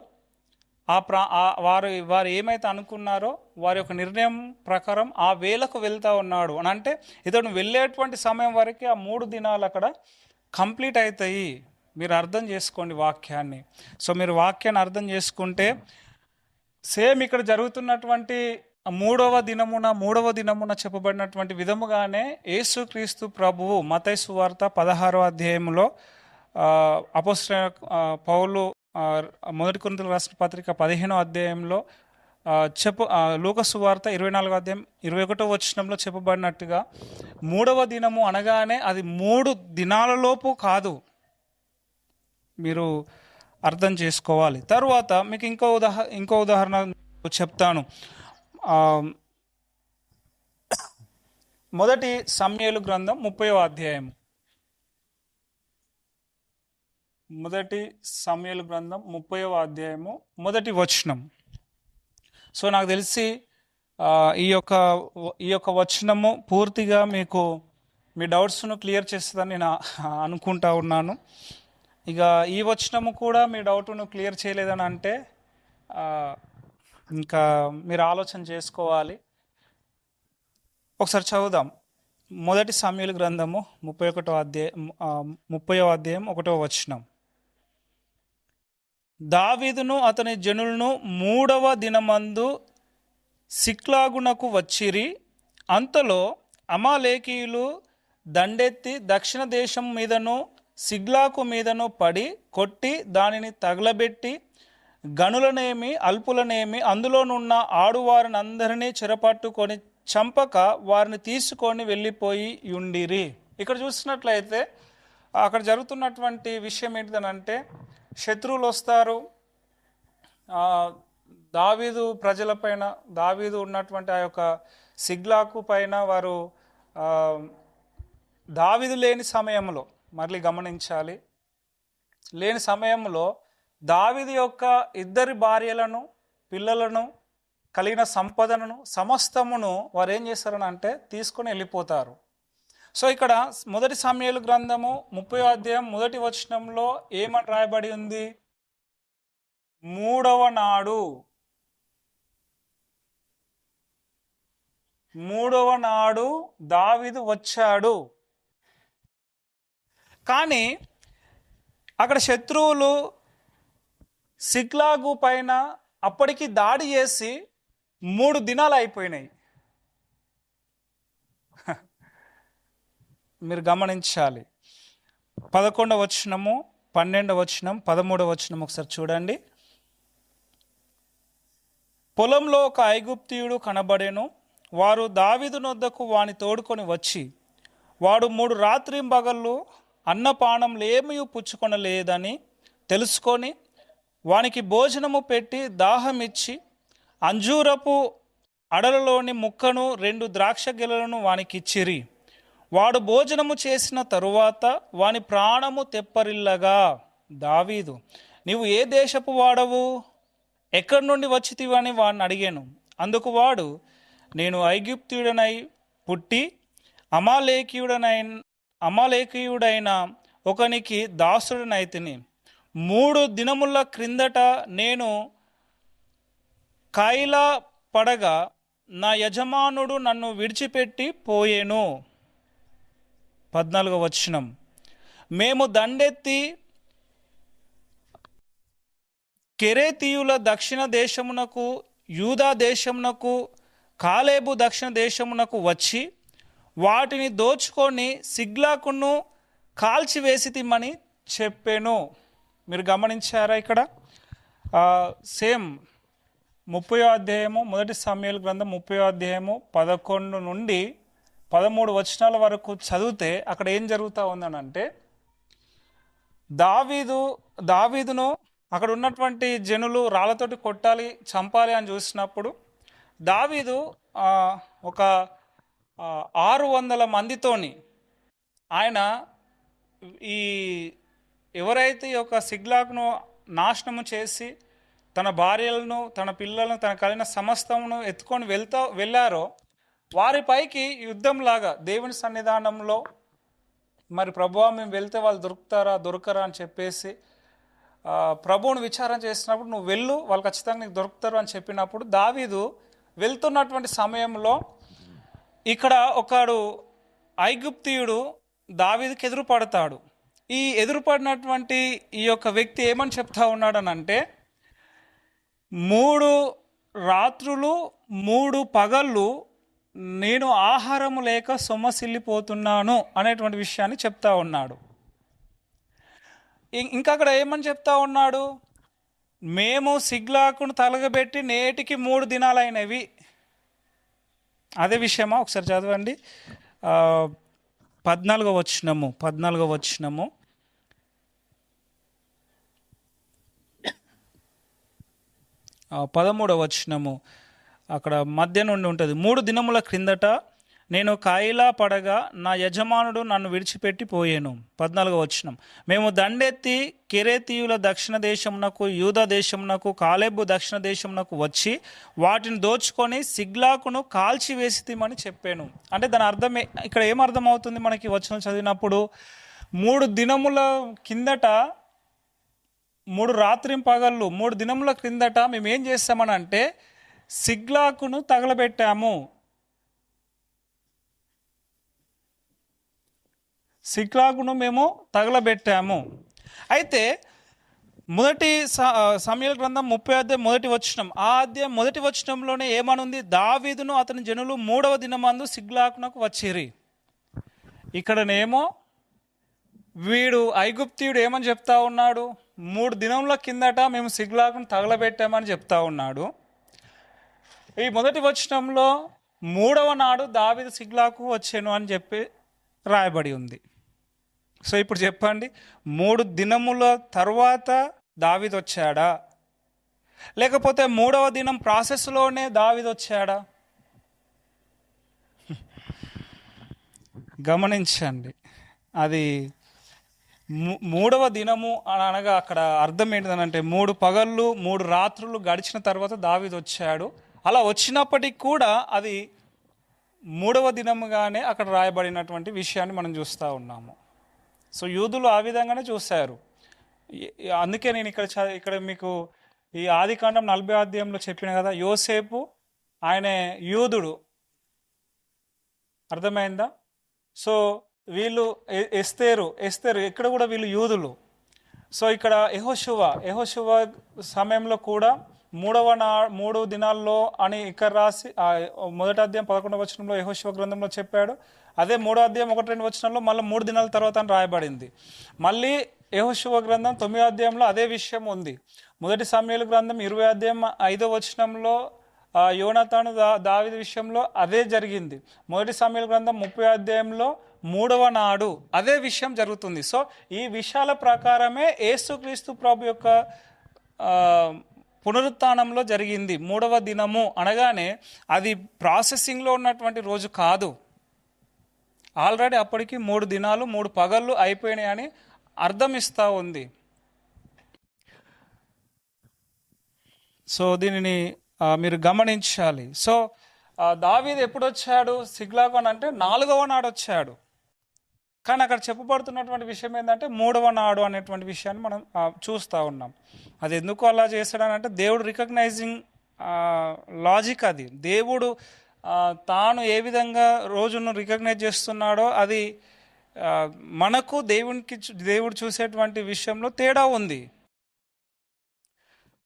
వారు ఏమైతే అనుకున్నారో వారి యొక్క నిర్ణయం ప్రకారం ఆ వేళకు వెళ్తూ ఉన్నాడు అని అంటే ఇతను వెళ్ళేటువంటి సమయం వరకు ఆ 3 దినాలు అక్కడ కంప్లీట్ అవుతాయి. మీరు అర్థం చేసుకోండి వాక్యాన్ని. సో మీరు వాక్యాన్ని అర్థం చేసుకుంటే సేమ్ ఇక్కడ జరుగుతున్నటువంటి 3వ దినమున చెప్పబడినటువంటి విధముగానే యేసుక్రీస్తు ప్రభువు మత్తయి సువార్త 16వ అధ్యాయంలో అపోస్తలుడైన పౌలు మొదటి కొరింథీయులకు రాసిన పత్రిక 15వ అధ్యాయంలో లూకా సువార్త 24వ అధ్యాయం 21వ వచనంలో చెప్పబడినట్టుగా 3వ దినము అనగానే అది 3 దినాలలోపు కాదు, మీరు అర్థం చేసుకోవాలి. తర్వాత మీకు ఇంకో ఉదాహరణ చెప్తాను. మొదటి సమూయేలు గ్రంథం 30వ అధ్యాయం. మొదటి సమూయేలు గ్రంథం 30వ అధ్యాయము మొదటి వచనం. సో నాకు తెలిసి ఈ యొక్క వచనము పూర్తిగా మీకు మీ డౌట్స్ను క్లియర్ చేస్తుందని నేను అనుకుంటా ఉన్నాను. ఇక ఈ వచనము కూడా మీ డౌట్ను క్లియర్ చేయలేదని అంటే ఇంకా మీరు ఆలోచన చేసుకోవాలి. ఒకసారి చదువుదాం. మొదటి సమూయేలు గ్రంథము 30వ అధ్యాయం 1వ వచనం. దావీదును అతని జనులను 3వ దినమందు సిక్లాగునకు వచ్చిరి. అంతలో అమాలేకీయులు దండెత్తి దక్షిణ దేశం మీదను సిగ్లాకు మీదను పడి కొట్టి దానిని తగలబెట్టి గనులనేమి అల్పులనేమి అందులోనున్న ఆడువారిని అందరినీ చెరపట్టుకొని చంపక వారిని తీసుకొని వెళ్ళిపోయి ఉండిరి. ఇక్కడ చూసినట్లయితే అక్కడ జరుగుతున్నటువంటి విషయం ఏంటిదనంటే శత్రువులు వస్తారు, దావీదు ప్రజలపైన, దావీదు ఉన్నటువంటి ఆ యొక్క సిగ్లాకు పైన వారు దావీదు లేని సమయంలో, మళ్ళీ గమనించాలి, లేని సమయంలో దావీదు యొక్క ఇద్దరి భార్యలను, పిల్లలను, కలిగిన సంపదను సమస్తమును వారు ఏం చేస్తారని అంటే తీసుకొని వెళ్ళిపోతారు. సో ఇక్కడ మొదటి సమూయేలు గ్రంథము 30వ అధ్యాయం మొదటి వచనంలో ఏమని రాయబడి ఉంది? మూడవ నాడు దావీదు వచ్చాడు. కానీ అక్కడ శత్రువులు సిక్లాగు పైన అప్పటికి దాడి చేసి 3 దినాలు అయిపోయినాయి. మీరు గమనించాలి. 11వ వచనము, 12వ వచనం, 13వ వచనం ఒకసారి చూడండి. పొలంలో ఒక ఐగుప్తీయుడు కనబడెను. వారు దావీదు నొద్దకు వాని తోడుకొని వచ్చి, వాడు 3 రాత్రింబగళ్ళు అన్నపానములేమీ పుచ్చుకొనలేదని తెలుసుకొని వానికి భోజనము పెట్టి దాహమిచ్చి అంజూరపు అడలలోని ముక్కను 2 ద్రాక్ష గెలలను వానికిచ్చిరి. వాడు భోజనము చేసిన తరువాత వాని ప్రాణము తెప్పరిల్లగా, దావీదు, నీవు ఏ దేశపు వాడవు, ఎక్కడి నుండి వచ్చితివని వాడిని అడిగాను. అందుకు వాడు, నేను ఐగుప్తీయుడనై పుట్టి అమాలేకీయుడైన ఒకనికి దాసుడనైతిని. 3 దినముల క్రిందట నేను కాయిలా పడగా నా యజమానుడు నన్ను విడిచిపెట్టి పోయేను. 14వ వచనం, మేము దండెత్తి కెరేతీయుల దక్షిణ దేశమునకు, యూదా దేశమునకు, కాలేబు దక్షిణ దేశమునకు వచ్చి వాటిని దోచుకొని సిగ్లాకును కాల్చివేసితిమని చెప్పాను. మీరు గమనించారా? ఇక్కడ సేమ్ 30వ అధ్యాయము మొదటి సమూయేలు గ్రంథం 30వ అధ్యాయము 11 నుండి 13 వచనాల వరకు చదివితే అక్కడ ఏం జరుగుతూ ఉందనంటే, దావీదును అక్కడ ఉన్నటువంటి జనులు రాళ్లతోటి కొట్టాలి, చంపాలి అని చూసినప్పుడు దావీదు ఒక 600 మందితోని ఆయన ఈ ఎవరైతే ఈ యొక్క సిగ్లాగ్ను నాశనము చేసి తన భార్యలను, తన పిల్లలను, తన కలిగిన సమస్తమును ఎత్తుకొని వెళ్ళారో వారిపైకి యుద్ధంలాగా దేవుని సన్నిధానంలో, మరి ప్రభువా మేము వెళ్తే వాళ్ళు దొరకరా అని చెప్పేసి ప్రభువును విచారం చేసినప్పుడు, నువ్వు వెళ్ళు, వాళ్ళు ఖచ్చితంగా నీకు దొరుకుతారు అని చెప్పినప్పుడు దావీదు వెళ్తున్నటువంటి సమయంలో ఇక్కడ ఒకడు ఐగుప్తీయుడు దావీదుకి ఎదురుపడతాడు. ఈ ఎదురుపడినటువంటి ఈ యొక్క వ్యక్తి ఏమని చెప్తా ఉన్నాడనంటే, 3 రాత్రులు 3 పగళ్ళు నేను ఆహారము లేక సొమ్మసిల్లిపోతున్నాను అనేటువంటి విషయాన్ని చెప్తా ఉన్నాడు. ఇంకా అక్కడ ఏమని చెప్తా ఉన్నాడు? మేము సిగ్లాకును తలగబెట్టి నేటికి 3 దినాలైనవి. అదే విషయమా? ఒకసారి చదవండి. 14వ వచనము 13వ వచనము అక్కడ మధ్య నుండి ఉంటుంది. 3 దినముల క్రిందట నేను కాయిలా పడగా నా యజమానుడు నన్ను విడిచిపెట్టి పోయాను. 14వ వచనం, మేము దండెత్తి కెరేతీయుల దక్షిణ దేశమునకు, యూదా దేశమునకు, కాలేబు దక్షిణ దేశమునకు వచ్చి వాటిని దోచుకొని సిగ్లాకును కాల్చివేసితిమని చెప్పాను. అంటే దాని అర్థం ఇక్కడ ఏమర్థం అవుతుంది మనకి వచనం చదివినప్పుడు? 3 దినముల కిందట, 3 రాత్రింపగళ్ళు 3 దినముల క్రిందట మేము ఏం చేస్తామని అంటే సిగ్లాకును తగలబెట్టాము. సిగ్లాగును మేము తగలబెట్టాము. అయితే మొదటి సమూయేలు గ్రంథం 30వ అధ్యాయం మొదటి వచనం, ఆ అధ్యాయం మొదటి వచనంలోనే ఏమనుంది? దావీదును అతని జనులు 3వ దినమందు సిగ్లాగునకు వచ్చిరి. ఇక్కడనేమో వీడు ఐగుప్తీయుడు ఏమని చెప్తా ఉన్నాడు? 3 దినముల కిందట మేము సిగ్లాగును తగలబెట్టామని చెప్తా ఉన్నాడు. ఈ మొదటి వచనంలో 3వ నాడు దావీదు సిగ్లాకు వచ్చాను అని చెప్పి రాయబడి ఉంది. సో ఇప్పుడు చెప్పండి, 3 దినముల తర్వాత దావీదు వచ్చాడా, లేకపోతే 3వ దినం ప్రాసెస్లోనే దావీదు వచ్చాడా? గమనించండి. అది మూడవ దినము అని అనగా అక్కడ అర్థం ఏంటిదనంటే 3 పగళ్ళు 3 రాత్రులు గడిచిన తర్వాత దావీదు వచ్చాడు. అలా వచ్చినప్పటికి కూడా అది మూడవ దినముగానే అక్కడ రాయబడినటువంటి విషయాన్ని మనం చూస్తూ ఉన్నాము. సో యూదులు ఆ విధంగానే చూశారు. అందుకే నేను ఇక్కడ మీకు ఈ ఆదికాండం 40 అధ్యాయంలో చెప్పిన కదా, యోసేపు ఆయన యూదుడు, అర్థమైందా? సో వీళ్ళు ఎస్తేరు ఇక్కడ కూడా వీళ్ళు యూదులు. సో ఇక్కడ యెహోషువ సమయంలో కూడా 3 దినాల్లో అని ఇక్కడ రాసి మొదటి అధ్యాయం 11వ వచనంలో యెహోషువ గ్రంథంలో చెప్పాడు. అదే 3వ అధ్యాయం 1-2 వచనంలో మళ్ళీ 3 దినాల తర్వాత అని రాయబడింది. మళ్ళీ యెహోషువ గ్రంథం 9వ అధ్యాయంలో అదే విషయం ఉంది. మొదటి సమూయేలు గ్రంథం 20వ అధ్యాయం 5వ వచనంలో యోనాతాను దావీదు విషయంలో అదే జరిగింది. మొదటి సమూయేలు గ్రంథం 30వ అధ్యాయంలో 3వ నాడు అదే విషయం జరుగుతుంది. సో ఈ విషయాల ప్రకారమే యేసుక్రీస్తు ప్రభు యొక్క పునరుత్థానంలో జరిగింది. 3వ దినము అనగానే అది ప్రాసెసింగ్లో ఉన్నటువంటి రోజు కాదు. ఆల్రెడీ అప్పటికి 3 దినాలు 3 పగళ్ళు అయిపోయినాయి అని అర్థం ఇస్తూ ఉంది. సో దీనిని మీరు గమనించాలి. సో దావీదు ఎప్పుడు వచ్చాడు సిగ్లాగు అని అంటే 4వ నాడు వచ్చాడు. కానీ అక్కడ చెప్పబడుతున్నటువంటి విషయం ఏంటంటే 3వ నాడు అనేటువంటి విషయాన్ని మనం చూస్తూ ఉన్నాం. అది ఎందుకు అలా చేశాడనంటే దేవుడు రికగ్నైజింగ్ లాజిక్. అది దేవుడు తాను ఏ విధంగా రోజును రికగ్నైజ్ చేస్తున్నాడో అది మనకు దేవుడు చూసేటువంటి విషయంలో తేడా ఉంది.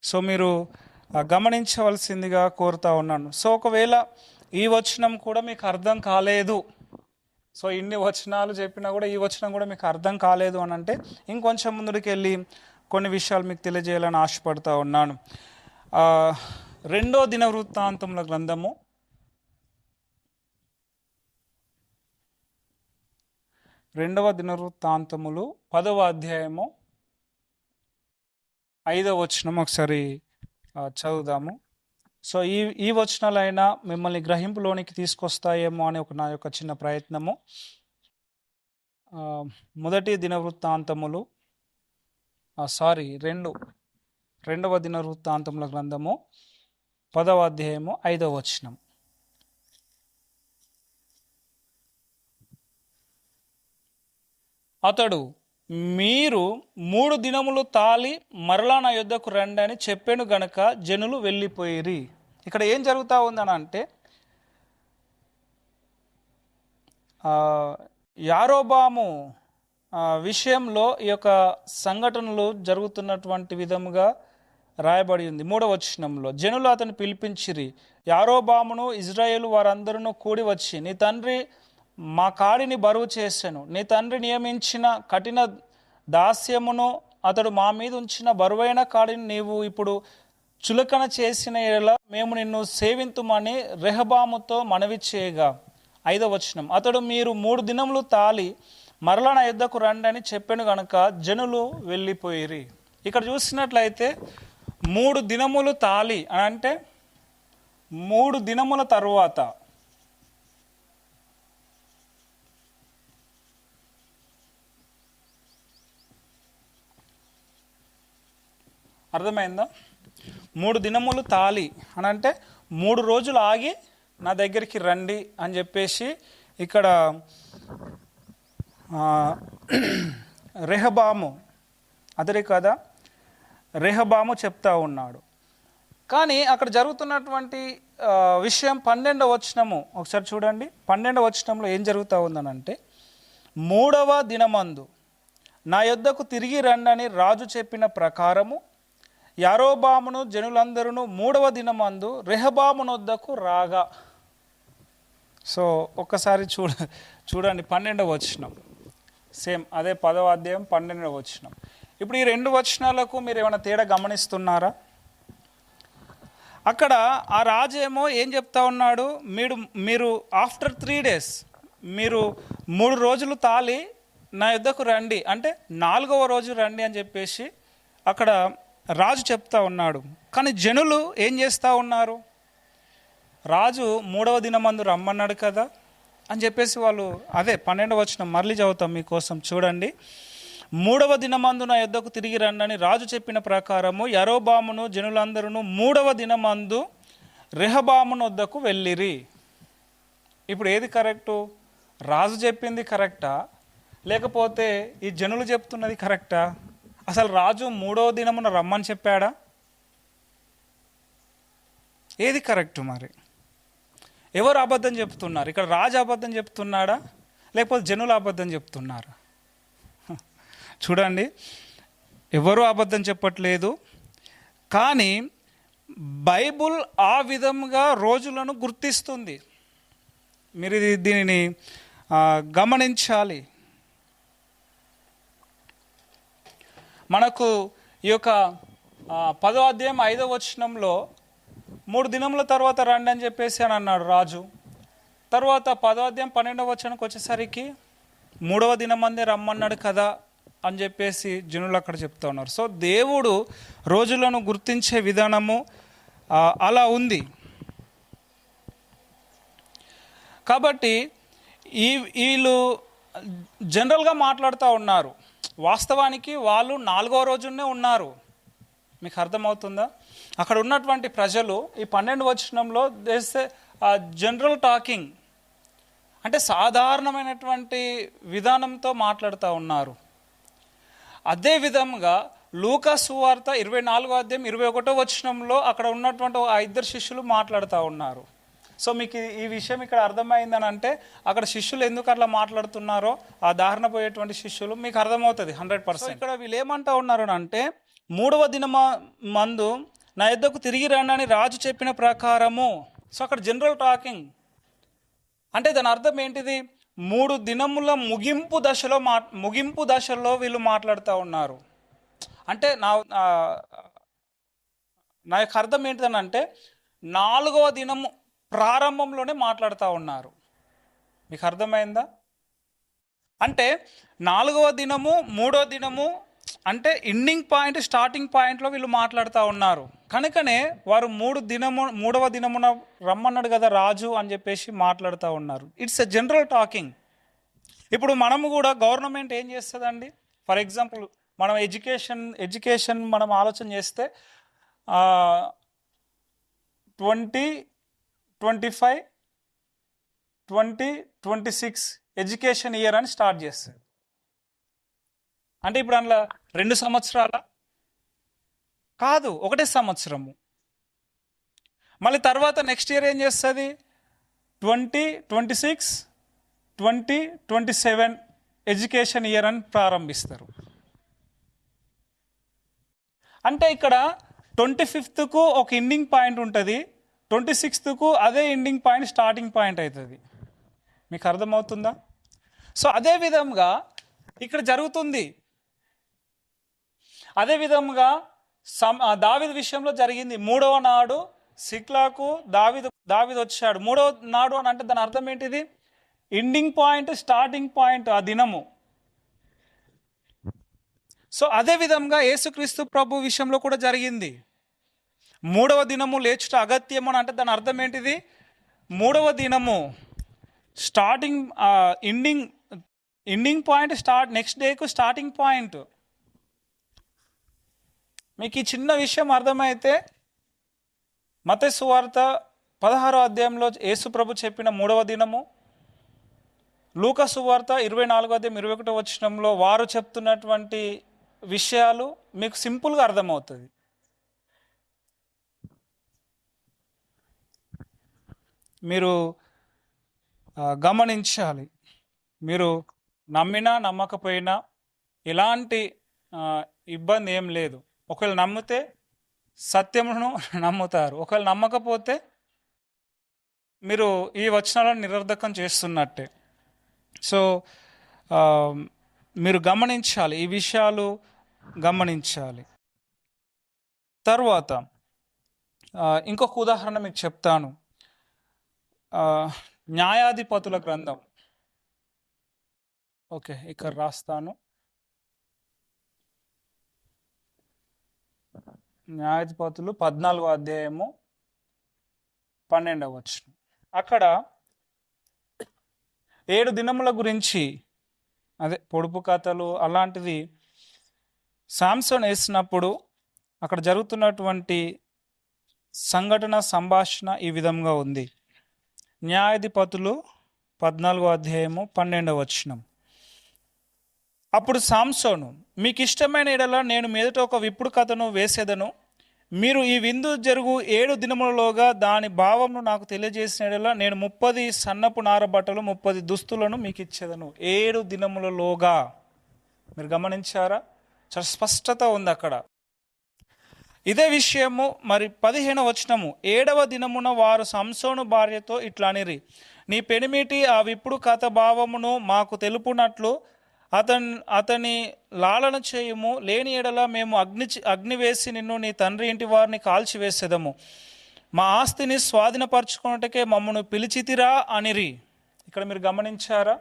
సో మీరు గమనించవలసిందిగా కోరుతా ఉన్నాను. సో ఒకవేళ ఈ వచనం కూడా మీకు అర్థం కాలేదు, సో ఇన్ని వచనాలు చెప్పినా కూడా ఈ వచనం కూడా మీకు అర్థం కాలేదు అని అంటే ఇంకొంచెం ముందుకు వెళ్ళి కొన్ని విషయాలు మీకు తెలియజేయాలని ఆశపడుతూ ఉన్నాను. 2వ దినవృత్తాంతముల గ్రంథము 2వ దినవృత్తాంతములు 10వ అధ్యాయము 5వ వచనం ఒకసారి చదువుదాము. సో ఈ వచనాలైనా మిమ్మల్ని గ్రహింపులోనికి తీసుకొస్తాయేమో అని నా యొక్క చిన్న ప్రయత్నము. మొదటి దినవృత్తాంతములు 2వ దినవృత్తాంతముల గ్రంథము 10వ అధ్యాయము 5వ వచనం. అతడు మీరు 3 దినములు తాలి మరలా నా యొద్దకు రండి అని చెప్పాను గనక జనులు వెళ్ళిపోయిరి. ఇక్కడ ఏం జరుగుతూ ఉందని అంటే యారోబాము విషయంలో ఈ యొక్క సంఘటనలు జరుగుతున్నటువంటి విధముగా రాయబడి ఉంది. 3వ వచనంలో జనులు అతను పిలిపించిరి, యారోబామును ఇజ్రాయేలు వారందరూ కూడి వచ్చి, నీ తండ్రి మా కాడిని బరువు చేశాను, నీ తండ్రి నియమించిన కఠిన దాస్యమును అతడు మా మీద ఉంచిన బరువైన కాడిని నీవు ఇప్పుడు చులకన చేసిన ఎడల మేము నిన్ను సేవింతుమని రెహబాముతో మనవి చేయగా. 5వ వచనం అతడు మీరు 3 దినములు తాలి మరలా నా యొద్దకు రండి అని చెప్పాను గనుక జనులు వెళ్ళిపోయిరి. ఇక్కడ చూసినట్లయితే 3 దినములు తాలి అని అంటే 3 దినముల తరువాత, అర్థమైందా? 3 దినములు తాలి అని అంటే 3 రోజులు ఆగి నా దగ్గరికి రండి అని చెప్పేసి ఇక్కడ రెహబాము అతడే కదా రెహబాము చెప్తా ఉన్నాడు. కానీ అక్కడ జరుగుతున్నటువంటి విషయం 12వ వచనము ఒకసారి చూడండి. 12వ వచనంలో ఏం జరుగుతూ ఉందనంటే 3వ దినమందు నా యొద్దకు తిరిగి రండని రాజు చెప్పిన ప్రకారము యారోబామును జనులందరూ 3వ దినమందు రెహబామునొద్దకు రాగా. సో ఒక్కసారి చూడండి 12వ వచనం, సేమ్ అదే 10వ అధ్యాయం 12వ వచనం. ఇప్పుడు ఈ 2 వచనాలకు మీరు ఏమైనా తేడా గమనిస్తున్నారా? అక్కడ ఆ రాజేమో ఏం చెప్తా ఉన్నాడు, మీరు ఆఫ్టర్ 3 days మీరు 3 రోజులు తాలి నా యొద్దకు రండి అంటే 4వ రోజు రండి అని చెప్పేసి అక్కడ రాజు చెప్తా ఉన్నాడు. కానీ జనులు ఏం చేస్తూ ఉన్నారు, రాజు 3వ దినమందు రమ్మన్నాడు కదా అని చెప్పేసి వాళ్ళు అదే 12వ వచనం మళ్ళీ చదువుతాం మీకోసం చూడండి. మూడవ దినమందు నా యొద్దకు తిరిగి రండని రాజు చెప్పిన ప్రకారము యరొబామును జనులందరూ మూడవ దినమందు రెహబామును వద్దకు వెళ్ళిరి. ఇప్పుడు ఏది కరెక్టు? రాజు చెప్పింది కరెక్టా లేకపోతే ఈ జనులు చెప్తున్నది కరెక్టా? అసలు రాజు మూడవ దినమున రమ్మని చెప్పాడా? ఏది కరెక్టు? మరి ఎవరు అబద్ధం చెప్తున్నారు? ఇక్కడ రాజు అబద్ధం చెప్తున్నాడా లేకపోతే జనులు అబద్ధం చెప్తున్నారా? చూడండి, ఎవరు అబద్ధం చెప్పట్లేదు, కానీ బైబుల్ ఆ విధంగా రోజులను గుర్తిస్తుంది. మీరు దీనిని గమనించాలి. మనకు ఈ యొక్క 10వ అధ్యాయం 5వ వచనంలో 3 దినముల తర్వాత రండి అని చెప్పేసి అని అన్నాడు రాజు. తర్వాత 10వ అధ్యాయం 12వ వచనంకి వచ్చేసరికి 3వ దినమందే రమ్మన్నాడు కదా అని చెప్పేసి జనులు అక్కడ చెప్తా ఉన్నారు. సో దేవుడు రోజులను గుర్తించే విధానము అలా ఉంది. కాబట్టి వీళ్ళు జనరల్గా మాట్లాడుతూ ఉన్నారు. వాస్తవానికి వాళ్ళు 4వ రోజునే ఉన్నారు. మీకు అర్థమవుతుందా? అక్కడ ఉన్నటువంటి ప్రజలు ఈ 12 వచనంలో చేస్తే జనరల్ టాకింగ్ అంటే సాధారణమైనటువంటి విధానంతో మాట్లాడుతూ ఉన్నారు. అదే విధంగా లూకా సువార్త 24వ అధ్యాయం 21వ వచనంలో అక్కడ ఉన్నటువంటి ఆ 2 శిష్యులు మాట్లాడుతూ ఉన్నారు. సో మీకు ఈ విషయం ఇక్కడ అర్థమైందని అంటే అక్కడ శిష్యులు ఎందుకు అట్లా మాట్లాడుతున్నారో ఆ దారిన పోయేటువంటి శిష్యులు మీకు అర్థమవుతుంది 100%. ఇక్కడ వీళ్ళు ఏమంటా ఉన్నారు అంటే 3వ దినమందు నా యొద్దకు తిరిగి రండి రాజు చెప్పిన ప్రకారము. సో అక్కడ జనరల్ టాకింగ్ అంటే దాని అర్థం ఏంటిది? 3 దినముల ముగింపు దశలో వీళ్ళు మాట్లాడుతూ ఉన్నారు. అంటే నా యొక్క అర్థం ఏంటిదని అంటే 4వ దినము ప్రారంభంలోనే మాట్లాడుతూ ఉన్నారు. మీకు అర్థమైందా? అంటే 4వ దినము 3వ దినము అంటే ఎండింగ్ పాయింట్ స్టార్టింగ్ పాయింట్లో వీళ్ళు మాట్లాడుతూ ఉన్నారు. కనుకనే వారు 3వ దినమున రమ్మన్నాడు కదా రాజు అని చెప్పేసి మాట్లాడుతూ ఉన్నారు. It's a general talking. ఇప్పుడు మనము కూడా గవర్నమెంట్ ఏం చేస్తుందండి? ఫర్ ఎగ్జాంపుల్ మనం ఎడ్యుకేషన్ మనం ఆలోచన చేస్తే 2025, 2026 ఎడ్యుకేషన్ ఇయర్ అని స్టార్ట్ చేస్తుంది. అంటే ఇప్పుడు అందులో 2 సంవత్సరాల కాదు, 1 సంవత్సరము. మళ్ళీ తర్వాత నెక్స్ట్ ఇయర్ ఏం చేస్తుంది? 2026, 2027 ఎడ్యుకేషన్ ఇయర్ అని ప్రారంభిస్తారు. అంటే ఇక్కడ 25కు ఒక ఎండింగ్ పాయింట్ ఉంటుంది, 26కు అదే ఎండింగ్ పాయింట్ స్టార్టింగ్ పాయింట్ అవుతుంది. మీకు అర్థమవుతుందా? సో అదే విధంగా ఇక్కడ జరుగుతుంది. అదే విధంగా దావీదు విషయంలో జరిగింది. 3వ నాడు సిక్లాకు దావీదు వచ్చాడు. 3వ నాడు అని అంటే దాని అర్థం ఏంటిది? ఎండింగ్ పాయింట్ స్టార్టింగ్ పాయింట్ ఆ దినము. సో అదే విధంగా యేసుక్రీస్తు ప్రభు విషయంలో కూడా జరిగింది. 3వ దినము లేచుట అగత్యము అని అంటే దాని అర్థం ఏంటిది? 3వ దినము స్టార్టింగ్ ఎండింగ్ పాయింట్ నెక్స్ట్ డేకు స్టార్టింగ్ పాయింట్. మీకు ఈ చిన్న విషయం అర్థమైతే మత్తయి సువార్త 16వ అధ్యాయంలో యేసు ప్రభు చెప్పిన 3వ దినము, లూకా సువార్త 24వ అధ్యాయం 21వ వచనంలో వారు చెప్తున్నటువంటి విషయాలు మీకు సింపుల్గా అర్థమవుతుంది. మీరు గమనించాలి. మీరు నమ్మినా నమ్మకపోయినా ఎలాంటి ఇబ్బంది ఏం లేదు. ఒకవేళ నమ్మితే సత్యమును నమ్ముతారు, ఒకవేళ నమ్మకపోతే మీరు ఈ వచనాలను నిరర్ధకం చేస్తున్నట్టే. సో మీరు గమనించాలి, ఈ విషయాలు గమనించాలి. తర్వాత ఇంకొక ఉదాహరణ మీకు చెప్తాను. న్యాయాధిపతుల గ్రంథం. ఓకే, ఇక్కడ రాస్తాను. న్యాయాధిపతులు 14వ అధ్యాయము 12వ వచనం. అక్కడ 7 దినముల గురించి, అదే పొడుపు కథలు అలాంటిది సామ్సన్ వేసినప్పుడు అక్కడ జరుగుతున్నటువంటి సంఘటన సంభాషణ ఈ విధంగా ఉంది. న్యాయాధిపతులు 14వ అధ్యాయము 12వ వచనం. అప్పుడు సామ్సోను, మీకు ఇష్టమైన ఎడల నేను మీదట ఒక విప్పుడు కథను వేసేదను. మీరు ఈ విందు జరుగు 7 దినములలోగా దాని భావమును నాకు తెలియజేసిన ఎడల నేను 30 సన్నపు నార బట్టలు 30 దుస్తులను మీకు ఇచ్చేదను. 7 దినములలోగా. మీరు గమనించారా? చాలా స్పష్టత ఉంది అక్కడ. ఇదే విషయము మరి 15వ వచనము. 7వ దినమున వారు సంసోను భార్యతో ఇట్లా అనిరి, నీ పెనిమిటి ఆ విప్పుడు కథ భావమును మాకు తెలుపునట్లు అతని లాలన చేయుము, లేని ఎడల మేము అగ్ని వేసి నిన్ను నీ తండ్రి ఇంటి వారిని కాల్చివేసేదము. మా ఆస్తిని స్వాధీనపరచుకున్నట్టుకే మమ్మను పిలిచితిరా అనిరి. ఇక్కడ మీరు గమనించారా?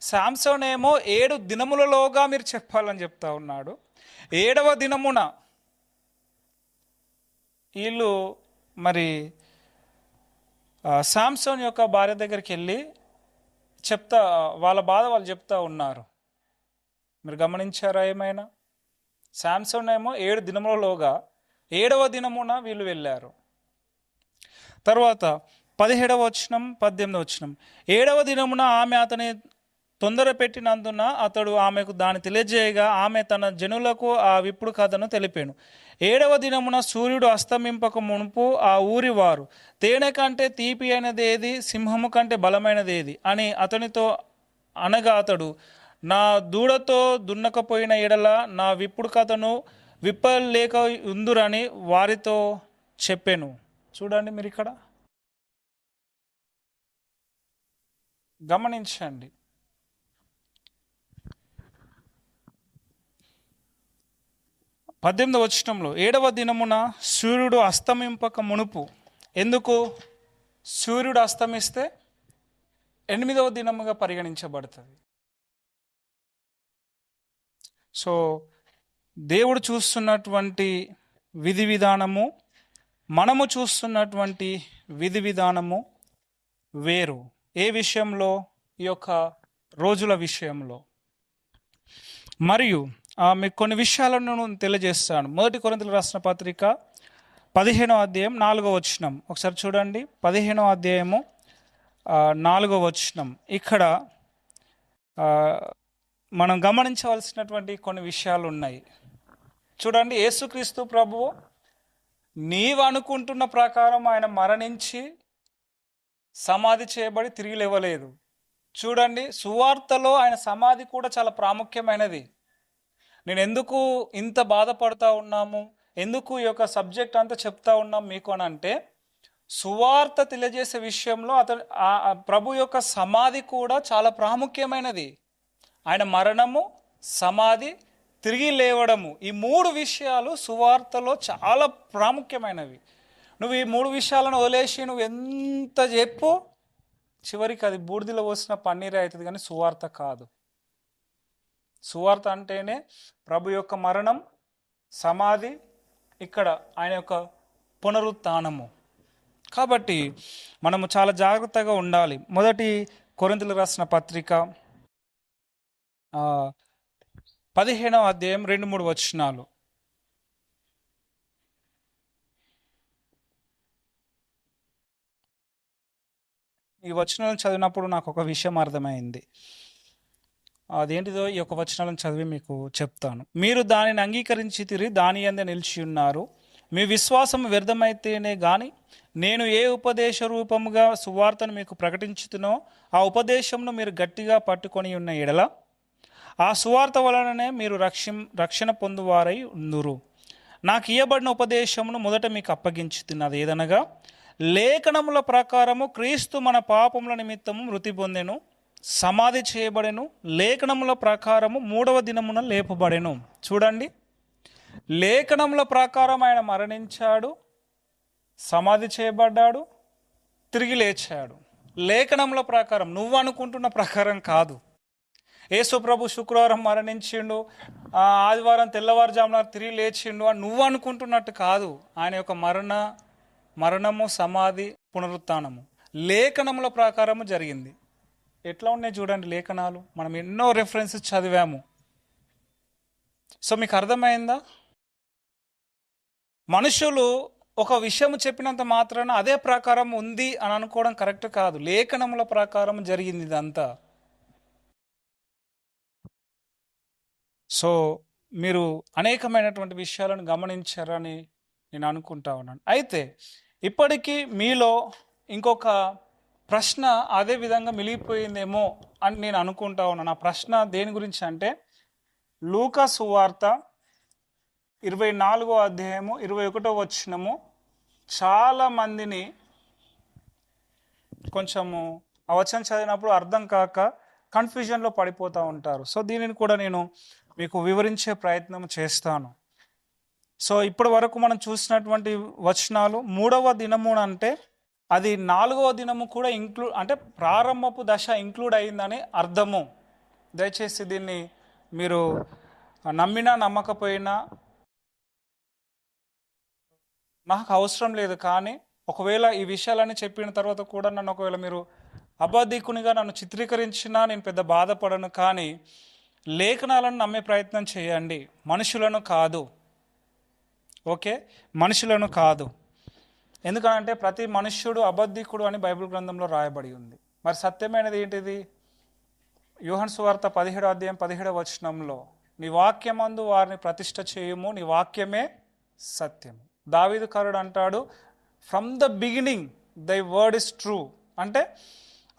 సామ్సోన్ ఏమో 7 దినములలోగా మీరు చెప్పాలని చెప్తా ఉన్నాడు. 7వ దినమున వీళ్ళు మరి సామ్సోన్ యొక్క భార్య దగ్గరికి వెళ్ళి వాళ్ళ బాధ వాళ్ళు చెప్తా ఉన్నారు. మీరు గమనించారా ఏమైనా? సామ్సోన్ ఏమో 7 దినములలోగా, 7వ దినమున వీళ్ళు వెళ్ళారు. తర్వాత 17వ వచనం 18వ వచనం. 7వ దినమున ఆమె అతని తొందర పెట్టినందున అతడు ఆమెకు దాన్ని తెలియజేయగా ఆమె తన జనులకు ఆ విప్పుడు కథను తెలిపాను. 7వ దినమున సూర్యుడు అస్తమింపక మునుపు ఆ ఊరి వారు, తేనె కంటే తీపి అయినది ఏది, సింహము కంటే బలమైనది ఏది అని అతనితో అనగా అతడు, నా దూడతో దున్నకపోయిన ఎడల నా విప్పుడు కథను విప్పలేక ఉందురని వారితో చెప్పాను. చూడండి మీరు ఇక్కడ గమనించండి. పద్దెనిమిదవ వచనంలో 7వ దినమున సూర్యుడు అస్తమింపక మునుపు. ఎందుకు సూర్యుడు అస్తమిస్తే 8వ దినముగా పరిగణించబడుతుంది. సో దేవుడు చూస్తున్నటువంటి విధి విధానము, మనము చూస్తున్నటువంటి విధి విధానము వేరు. ఏ విషయంలో? ఈ యొక్క రోజుల విషయంలో. మరియు మీకు కొన్ని విషయాలను నేను తెలియజేస్తాను. 1 కొరింథీయులకు రాసిన పత్రిక 15వ అధ్యాయం 4వ వచనం ఒకసారి చూడండి. 15వ అధ్యాయము 4వ వచనం. ఇక్కడ మనం గమనించవలసినటువంటి కొన్ని విషయాలు ఉన్నాయి. చూడండి, యేసుక్రీస్తు ప్రభువు నీవు అనుకుంటున్న ప్రకారం ఆయన మరణించి సమాధి చేయబడి తిరిగి లేవలేదు. చూడండి, సువార్తలో ఆయన సమాధి కూడా చాలా ప్రాముఖ్యమైనది. నేను ఎందుకు ఇంత బాధపడతా ఉన్నాము, ఎందుకు ఈ యొక్క సబ్జెక్ట్ అంతా చెప్తా ఉన్నాం మీకు అని అంటే, సువార్త తెలియజేసే విషయంలో ప్రభు యొక్క సమాధి కూడా చాలా ప్రాముఖ్యమైనది. ఆయన మరణము, సమాధి, తిరిగి లేవడము, ఈ 3 విషయాలు సువార్తలో చాలా ప్రాముఖ్యమైనవి. నువ్వు ఈ 3 విషయాలను వదిలేసి నువ్వు ఎంత చెప్పు, చివరికి అది బూడిదలో పోసిన పన్నీరే అవుతుంది, కానీ సువార్త కాదు. సువార్త అంటేనే ప్రభు యొక్క మరణం, సమాధి, ఇక్కడ ఆయన యొక్క పునరుత్థానము. కాబట్టి మనము చాలా జాగ్రత్తగా ఉండాలి. 1 కొరింథీయులకు రాసిన పత్రిక 15వ అధ్యాయం 2-3 వచనాలు. ఈ వచనాలను చదివినప్పుడు నాకు ఒక విషయం అర్థమైంది. అదేంటిదో ఈ యొక్క వచనాలను చదివి మీకు చెప్తాను. మీరు దానిని అంగీకరించితిరి, దాని యందే నిలిచి ఉన్నారు. మీ విశ్వాసం వ్యర్థమైతేనే గాని నేను ఏ ఉపదేశ రూపముగా సువార్తను మీకు ప్రకటించుతునో ఆ ఉపదేశంను మీరు గట్టిగా పట్టుకొని ఉన్న ఎడల ఆ సువార్త వలననే మీరు రక్షణ పొందువారై ఉందురు. నాకు ఇయ్యబడిన ఉపదేశమును మొదట మీకు అప్పగించుతున్నది ఏదనగా, లేఖనముల ప్రకారము క్రీస్తు మన పాపముల నిమిత్తము మృతి పొందెను, సమాధి చేయబడెను, లేఖనముల ప్రకారము 3వ దినమున లేపబడెను. చూడండి, లేఖనముల ప్రకారం ఆయన మరణించాడు, సమాధి చేయబడ్డాడు, తిరిగి లేచాడు. లేఖనముల ప్రకారం, నువ్వు అనుకుంటున్న ప్రకారం కాదు. యేసు ప్రభు శుక్రవారం మరణించిండు, ఆదివారం తెల్లవారుజామున తిరిగి లేచిండు అని నువ్వు అనుకుంటున్నట్టు కాదు. ఆయన యొక్క మరణము, సమాధి, పునరుత్థానము లేఖనముల ప్రకారము జరిగింది. ఎట్లా ఉన్నాయి చూడండి లేఖనాలు. మనం ఎన్నో రెఫరెన్సెస్ చదివాము. సో మీకు అర్థమైందా? మనుషులు ఒక విషయం చెప్పినంత మాత్రాన అదే ప్రకారం ఉంది అని అనుకోవడం కరెక్ట్ కాదు. లేఖనముల ప్రకారం జరిగింది ఇదంతా. సో మీరు అనేకమైనటువంటి విషయాలను గమనించారని నేను అనుకుంటా ఉన్నాను. అయితే ఇప్పటికీ మీలో ఇంకొక ప్రశ్న అదే విధంగా మిగిలిపోయిందేమో అని నేను అనుకుంటా ఉన్నాను. ఆ ప్రశ్న దేని గురించి అంటే, లూకా సువార్త 24వ అధ్యాయము 21వ వచనము చాలా మందిని కొంచెము ఆ వచనం చదివినప్పుడు అర్థం కాక కన్ఫ్యూజన్లో పడిపోతూ ఉంటారు. సో దీనిని కూడా నేను మీకు వివరించే ప్రయత్నం చేస్తాను. సో ఇప్పటి వరకు మనం చూసినటువంటి వచనాలు 3వ దినము అంటే అది 4వ దినము కూడా అంటే ప్రారంభపు దశ ఇంక్లూడ్ అయిందని అర్థము. దయచేసి దీన్ని మీరు నమ్మినా నమ్మకపోయినా నాకు అవసరం లేదు. కానీ ఒకవేళ ఈ విషయాలన్నీ చెప్పిన తర్వాత కూడా నన్ను ఒకవేళ మీరు అబద్ధికునిగా నన్ను చిత్రీకరించినా నేను పెద్ద బాధపడను. కానీ లేఖనాలను నమ్మే ప్రయత్నం చేయండి, మనుషులను కాదు. ఓకే, మనుషులను కాదు. ఎందుకంటే ప్రతి మనుష్యుడు అబద్ధికుడు అని బైబిల్ గ్రంథంలో రాయబడి ఉంది. మరి సత్యమైనది ఏంటిది? యోహాను సువార్త 17వ అధ్యాయం 17వ వచనంలో, నీ వాక్యమందు వారిని ప్రతిష్ఠ చేయుము, నీ వాక్యమే సత్యము. దావీదుకారుడు అంటాడు, ఫ్రమ్ ద బిగినింగ్ దై వర్డ్ ఇస్ ట్రూ, అంటే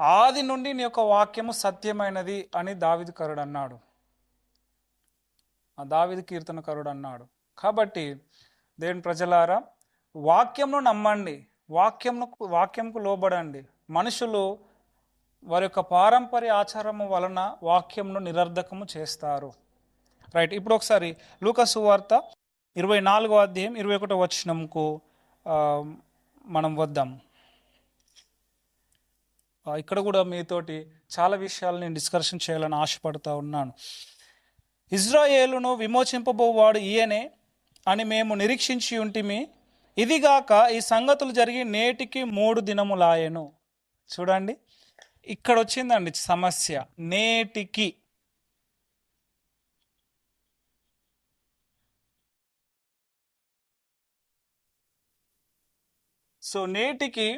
ఆది నుండి నీ యొక్క వాక్యము సత్యమైనది అని దావీదుకారుడు అన్నాడు, ఆ దావీదు కీర్తనకారుడు అన్నాడు. కాబట్టి దేవుని ప్రజలారా, వాక్యంను నమ్మండి, వాక్యంకు లోబడండి. మనుషులు వారి యొక్క పారంపర్య ఆచారము వలన వాక్యంను నిరర్ధకము చేస్తారు. రైట్, ఇప్పుడు ఒకసారి లూకా సువార్త 24వ అధ్యాయం 21వ వచనంకు మనం వద్దాం. ఇక్కడ కూడా మీతోటి చాలా విషయాలు నేను డిస్కషన్ చేయాలని ఆశపడుతూ ఉన్నాను. ఇజ్రాయేలును విమోచింపబోవాడు ఈయనే అని మేము నిరీక్షించి ఉంటిమి, ఇదిగాక ఈ సంగతులు జరిగి నేటికి 3 దినములాయెను. చూడండి, ఇక్కడ వచ్చిందండి సమస్య. నేటికి. సో నేటికి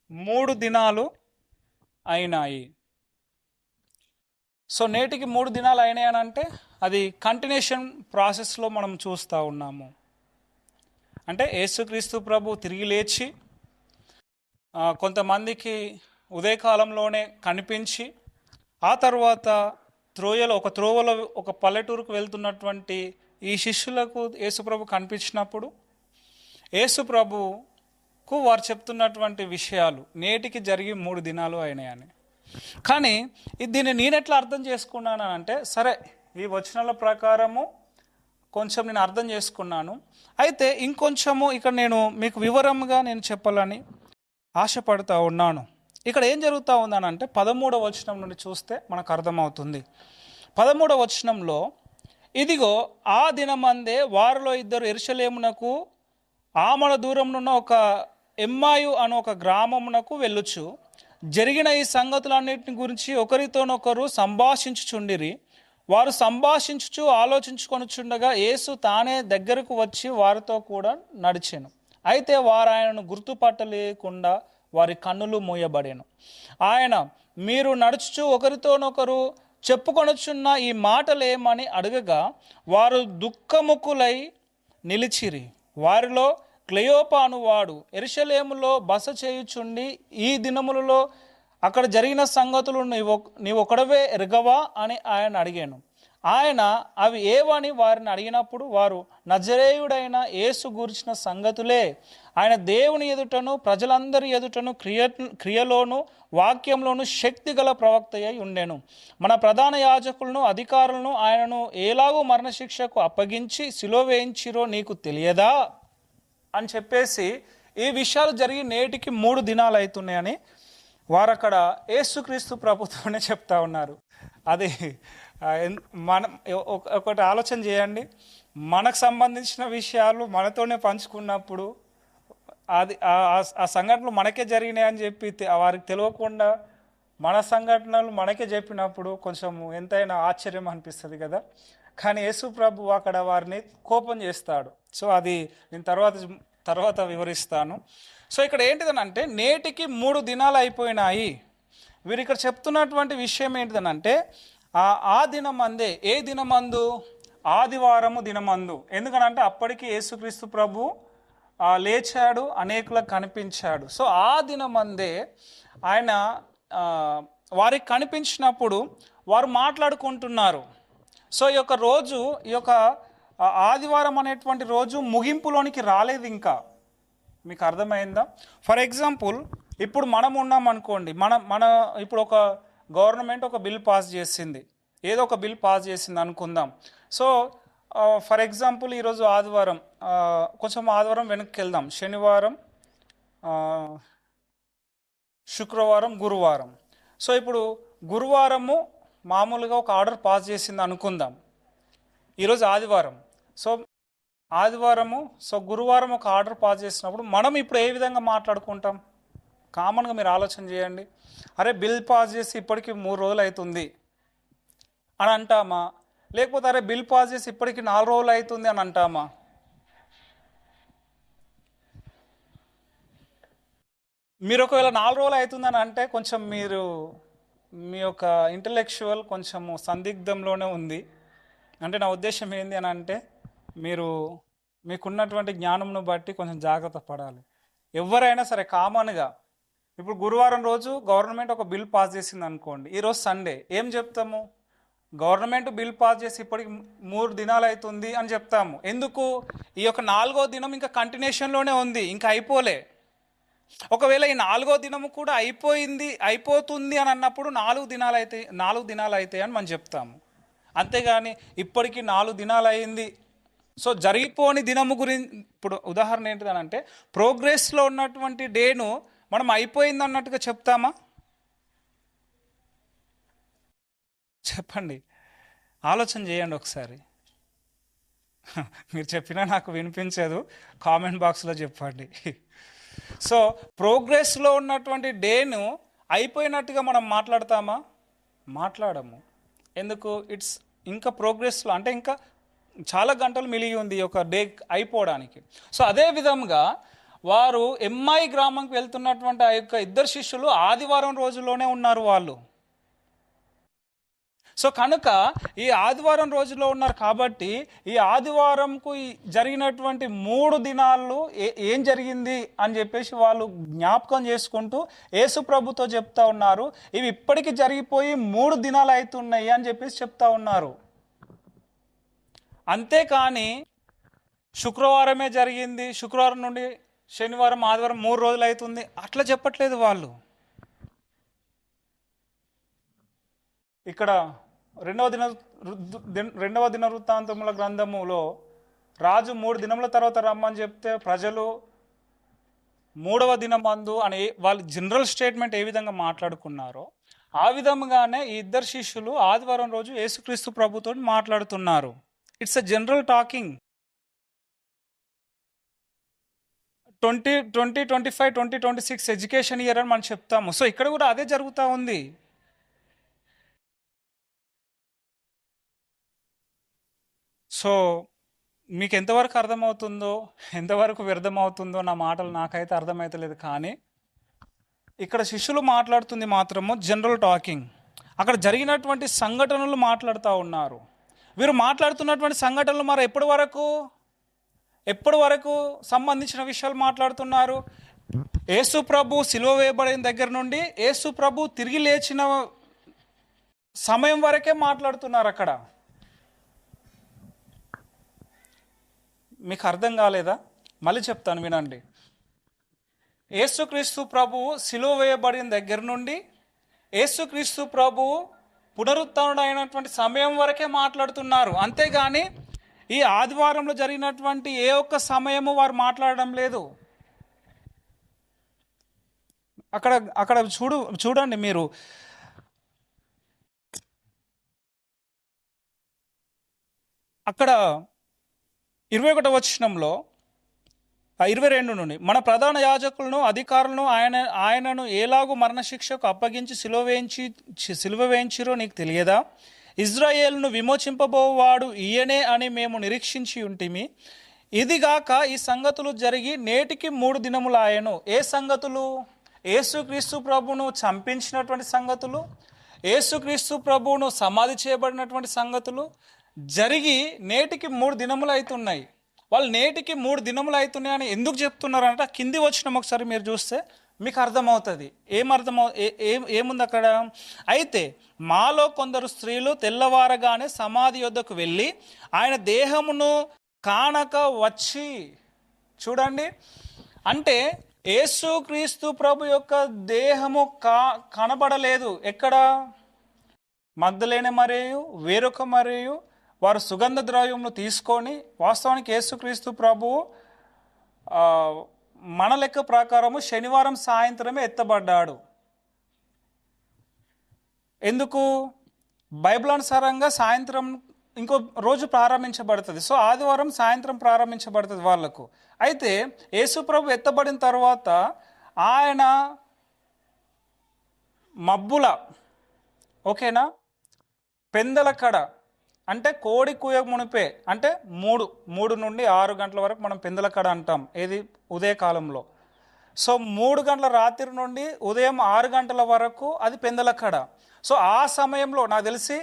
3 దినాలు అయినాయి. సో నేటికి 3 దినాలు అయినాయి అని అంటే అది కంటిన్యూషన్ ప్రాసెస్లో మనం చూస్తూ ఉన్నాము. అంటే యేసుక్రీస్తు ప్రభు తిరిగి లేచి కొంతమందికి ఉదయకాలంలోనే కనిపించి, ఆ తర్వాత త్రోవలో ఒక పల్లెటూరుకు వెళ్తున్నటువంటి ఈ శిష్యులకు యేసుప్రభు కనిపించినప్పుడు యేసుప్రభుకు వారు చెప్తున్నటువంటి విషయాలు నేటికి జరిగి 3 దినాలు అయినాయని. కానీ దీన్ని నేను ఎట్లా అర్థం చేసుకున్నాను అంటే, సరే ఈ వచనాల ప్రకారము కొంచెం నేను అర్థం చేసుకున్నాను. అయితే ఇంకొంచెము ఇక్కడ నేను మీకు వివరంగా నేను చెప్పాలని ఆశపడుతూ ఉన్నాను. ఇక్కడ ఏం జరుగుతూ ఉందనంటే 13వ వచనం నుండి చూస్తే మనకు అర్థమవుతుంది. 13వ వచనంలో, ఇదిగో ఆ దినమందే వారిలో 2 యెరూషలేమునకు ఆమడ దూరంలో ఒక ఎమ్మాయు అను ఒక గ్రామమునకు వెళ్ళుచు జరిగిన ఈ సంగతులన్నిటిని గురించి ఒకరితోనొకరు సంభాషించుచుండిరి. వారు సంభాషించుచు ఆలోచించుకొనుచుండగా యేసు తానే దగ్గరకు వచ్చి వారితో కూడా నడిచెను. అయితే వారు ఆయనను గుర్తుపట్టలేకుండా వారి కన్నులు మూయబడెను. ఆయన, మీరు నడుచుచు ఒకరితోనొకరు చెప్పుకొనుచున్న ఈ మాటలేమని అడగగా వారు దుఃఖముఖులై నిలిచిరి. వారిలో క్లెయోపా అనువాడు యెరూషలేములో బస చేయుచుండి, ఈ దినములలో అక్కడ జరిగిన సంగతులు నీవొకడవే ఎరగవా అని ఆయన అడిగాను. ఆయన అవి ఏవని వారిని అడిగినప్పుడు వారు, నజరేయుడైన యేసు గూర్చిన సంగతులే. ఆయన దేవుని ఎదుటను ప్రజలందరి ఎదుటను క్రియలోను వాక్యంలోను శక్తి గల ప్రవక్త అయి ఉండెను. మన ప్రధాన యాజకులను అధికారులను ఆయనను ఎలాగూ మరణశిక్షకు అప్పగించి సిలువ వేయించిరో నీకు తెలియదా అని చెప్పేసి ఈ విషయాలు జరిగి నేటికి 3 దినాలు అవుతున్నాయని వారు అక్కడ యేసుక్రీస్తు ప్రభుత్వనే చెప్తా ఉన్నారు. అది మనం ఒకటి ఆలోచన చేయండి, మనకు సంబంధించిన విషయాలు మనతోనే పంచుకున్నప్పుడు అది ఆ సంఘటనలు మనకే జరిగినాయి అని చెప్పి వారికి తెలియకుండా మన సంఘటనలు మనకే చెప్పినప్పుడు కొంచెం ఎంతైనా ఆశ్చర్యం అనిపిస్తుంది కదా. కానీ యేసు ప్రభు అక్కడ వారిని కోపం చేస్తాడు. సో అది నేను తర్వాత వివరిస్తాను. సో ఇక్కడ ఏంటిదనంటే నేటికి 3 దినాలు అయిపోయినాయి. వీరు ఇక్కడ చెప్తున్నటువంటి విషయం ఏంటిదనంటే ఆ దినమందే, ఏ దినమందు? ఆదివారము దినమందు. ఎందుకనంటే అప్పటికి యేసుక్రీస్తు ప్రభు లేచాడు, అనేకులకు కనిపించాడు. సో ఆ దినమందే ఆయన వారికి కనిపించినప్పుడు వారు మాట్లాడుకుంటున్నారు. సో ఈ యొక్క రోజు, ఈ యొక్క ఆదివారం అనేటువంటి రోజు ముగింపులోనికి రాలేదు ఇంకా. మీకు అర్థమైందా? ఫర్ ఎగ్జాంపుల్ ఇప్పుడు మనం ఉన్నాం అనుకోండి, మన ఇప్పుడు ఒక గవర్నమెంట్ ఒక బిల్ పాస్ చేసింది, ఏదో ఒక బిల్ పాస్ చేసింది అనుకుందాం. సో ఫర్ ఎగ్జాంపుల్ ఈరోజు ఆదివారం, కొంచెం ఆదివారం వెనక్కి వెళ్దాం. శనివారం, శుక్రవారం, గురువారం. సో ఇప్పుడు గురువారము మామూలుగా ఒక ఆర్డర్ పాస్ చేసింది అనుకుందాం. ఈరోజు ఆదివారం. సో ఆదివారము, సో గురువారం ఒక ఆర్డర్ పాస్ చేసినప్పుడు మనం ఇప్పుడు ఏ విధంగా మాట్లాడుకుంటాం? కామన్గా మీరు ఆలోచన చేయండి. అరే బిల్ పాస్ చేసి ఇప్పటికి 3 రోజులు అవుతుంది అని అంటామా? లేకపోతే అరే బిల్ పాస్ చేసి ఇప్పటికి 4 రోజులు అవుతుంది అని అంటామా? మీరు ఒకవేళ 4 రోజులు అవుతుందని అంటే కొంచెం మీ యొక్క ఇంటలెక్చువల్ కొంచెము సందిగ్ధంలోనే ఉంది. అంటే నా ఉద్దేశం ఏంది అని అంటే మీకున్నటువంటి జ్ఞానంను బట్టి కొంచెం జాగ్రత్త పడాలి. ఎవరైనా సరే కామన్గా ఇప్పుడు గురువారం రోజు గవర్నమెంట్ ఒక బిల్ పాస్ చేసింది అనుకోండి, ఈరోజు సండే, ఏం చెప్తాము? గవర్నమెంట్ బిల్ పాస్ చేసి ఇప్పటికి 3 దినాలు అవుతుంది అని చెప్తాము. ఎందుకు? ఈ యొక్క 4వ దినం ఇంకా కంటిన్యూషన్లోనే ఉంది, ఇంకా అయిపోలే. ఒకవేళ ఈ 4వ దినము కూడా అయిపోతుంది అని అన్నప్పుడు 4 దినాలు అవుతాయి అని మనం చెప్తాము. అంతేగాని ఇప్పటికీ 4 దినాలు అయింది, సో జరిగిపోని దినము గురించి. ఇప్పుడు ఉదాహరణ ఏంటిదని అంటే ప్రోగ్రెస్లో ఉన్నటువంటి డేను మనం అయిపోయింది అన్నట్టుగా చెప్తామా? చెప్పండి, ఆలోచన చేయండి ఒకసారి. మీరు చెప్పినా నాకు వినిపించదు, కామెంట్ బాక్స్లో చెప్పండి. సో ప్రోగ్రెస్లో ఉన్నటువంటి డేను అయిపోయినట్టుగా మనం మాట్లాడతామా? మాట్లాడము. ఎందుకు? ఇట్స్ ఇంకా ప్రోగ్రెస్లో, అంటే ఇంకా చాలా గంటలు మిలిగి ఉంది ఈ యొక్క డే అయిపోవడానికి. సో అదే విధంగా వారు ఎంఐ గ్రామంకి వెళ్తున్నటువంటి ఆ యొక్క 2 శిష్యులు ఆదివారం రోజులోనే ఉన్నారు వాళ్ళు. సో కనుక ఈ ఆదివారం రోజులో ఉన్నారు కాబట్టి ఈ ఆదివారంకు జరిగినటువంటి 3 దినాలు ఏం జరిగింది అని చెప్పేసి వాళ్ళు జ్ఞాపకం చేసుకుంటూ యేసు ప్రభుతో చెప్తా ఉన్నారు. ఇవి ఇప్పటికీ జరిగిపోయి 3 దినాలు అవుతున్నాయి అని చెప్పేసి చెప్తా ఉన్నారు. అంతేకాని శుక్రవారమే జరిగింది, శుక్రవారం నుండి శనివారం, ఆదివారం 3 రోజులు అవుతుంది అట్లా చెప్పట్లేదు వాళ్ళు. ఇక్కడ రెండవ దినవృత్తాంతముల గ్రంథములో రాజు 3 దినముల తర్వాత రమ్మని చెప్తే ప్రజలు 3వ దినమందు అని వాళ్ళు జనరల్ స్టేట్మెంట్ ఏ విధంగా మాట్లాడుకున్నారో ఆ విధంగానే ఈ 2 శిష్యులు ఆదివారం రోజు యేసుక్రీస్తు ప్రభుతో మాట్లాడుతున్నారు. It's a general talking. 2025, 2026 education year అని మనం చెప్తాము. సో ఇక్కడ కూడా అదే జరుగుతూ ఉంది. సో మీకు ఎంతవరకు అర్థమవుతుందో, ఎంతవరకు వ్యర్థమవుతుందో నా మాటలు నాకైతే అర్థమవుతలేదు. కానీ ఇక్కడ శిష్యులు మాట్లాడుతుంది మాత్రము జనరల్ టాకింగ్. అక్కడ జరిగినటువంటి సంఘటనలు మాట్లాడుతూ ఉన్నారు. వీరు మాట్లాడుతున్నటువంటి సంఘటనలు మరి ఎప్పటి వరకు సంబంధించిన విషయాలు మాట్లాడుతున్నారు? యేసు ప్రభు సిలువ వేయబడిన దగ్గర నుండి యేసు ప్రభు తిరిగి లేచిన సమయం వరకే మాట్లాడుతున్నారు. అక్కడ మీకు అర్థం కాలేదా? మళ్ళీ చెప్తాను, వినండి. యేసుక్రీస్తు ప్రభువు సిలువ వేయబడిన దగ్గర నుండి యేసుక్రీస్తు ప్రభువు పునరుత్థానుడు అయినటువంటి సమయం వరకే మాట్లాడుతున్నారు. అంతేగాని ఈ ఆదివారంలో జరిగినటువంటి ఏ ఒక్క సమయము వారు మాట్లాడడం లేదు. అక్కడ చూడండి మీరు, అక్కడ 21వ వచనంలో 22 నుండి, మన ప్రధాన యాజకులను అధికారులను ఆయనను ఎలాగూ మరణశిక్షకు అప్పగించి సిలువ వేయించిరో నీకు తెలియదా? ఇజ్రాయేలును విమోచింపబోవాడు ఈయనే అని మేము నిరీక్షించి ఉంటిమి. ఇదిగాక ఈ సంగతులు జరిగి నేటికి 3 దినములాయను. ఏ సంగతులు? యేసుక్రీస్తు ప్రభువును చంపించినటువంటి సంగతులు, యేసుక్రీస్తు ప్రభువును సమాధి చేయబడినటువంటి సంగతులు జరిగి నేటికి 3 దినములు అవుతున్నాయి. వాళ్ళు నేటికి 3 దినములు అవుతున్నాయి అని ఎందుకు చెప్తున్నారంట? కింది వచ్చిన ఒకసారి మీరు చూస్తే మీకు అర్థమవుతుంది. ఏముంది అక్కడ? అయితే మాలో కొందరు స్త్రీలు తెల్లవారగానే సమాధి యొద్దకు వెళ్ళి ఆయన దేహమును కానక వచ్చి. చూడండి, అంటే యేసుక్రీస్తు ప్రభు యొక్క దేహము కనబడలేదు. ఎక్కడ? మగ్దలేనే మరియు వేరొక మరియు వారు సుగంధ ద్రవ్యమును తీసుకొని, వాస్తవానికి యేసుక్రీస్తు ప్రభువు మన లెక్క ప్రకారము శనివారం సాయంత్రమే ఎత్తబడ్డాడు. ఎందుకు? బైబిల్ అనుసారంగా సాయంత్రం ఇంకో రోజు ప్రారంభించబడుతుంది. సో ఆదివారం సాయంత్రం ప్రారంభించబడుతుంది వాళ్ళకు. అయితే యేసు ప్రభు ఎత్తబడిన తర్వాత ఆయన మబ్బుల, ఓకేనా, పెందల కడ, అంటే కోడి కూయ మునిపే, అంటే 3 నుండి 6 గంటల వరకు మనం పెందల కడ అంటాం. ఏది? ఉదయకాలంలో. సో 3 గంటల రాత్రి నుండి ఉదయం 6 గంటల వరకు అది పెందల కడ. సో ఆ సమయంలో నాకు తెలిసి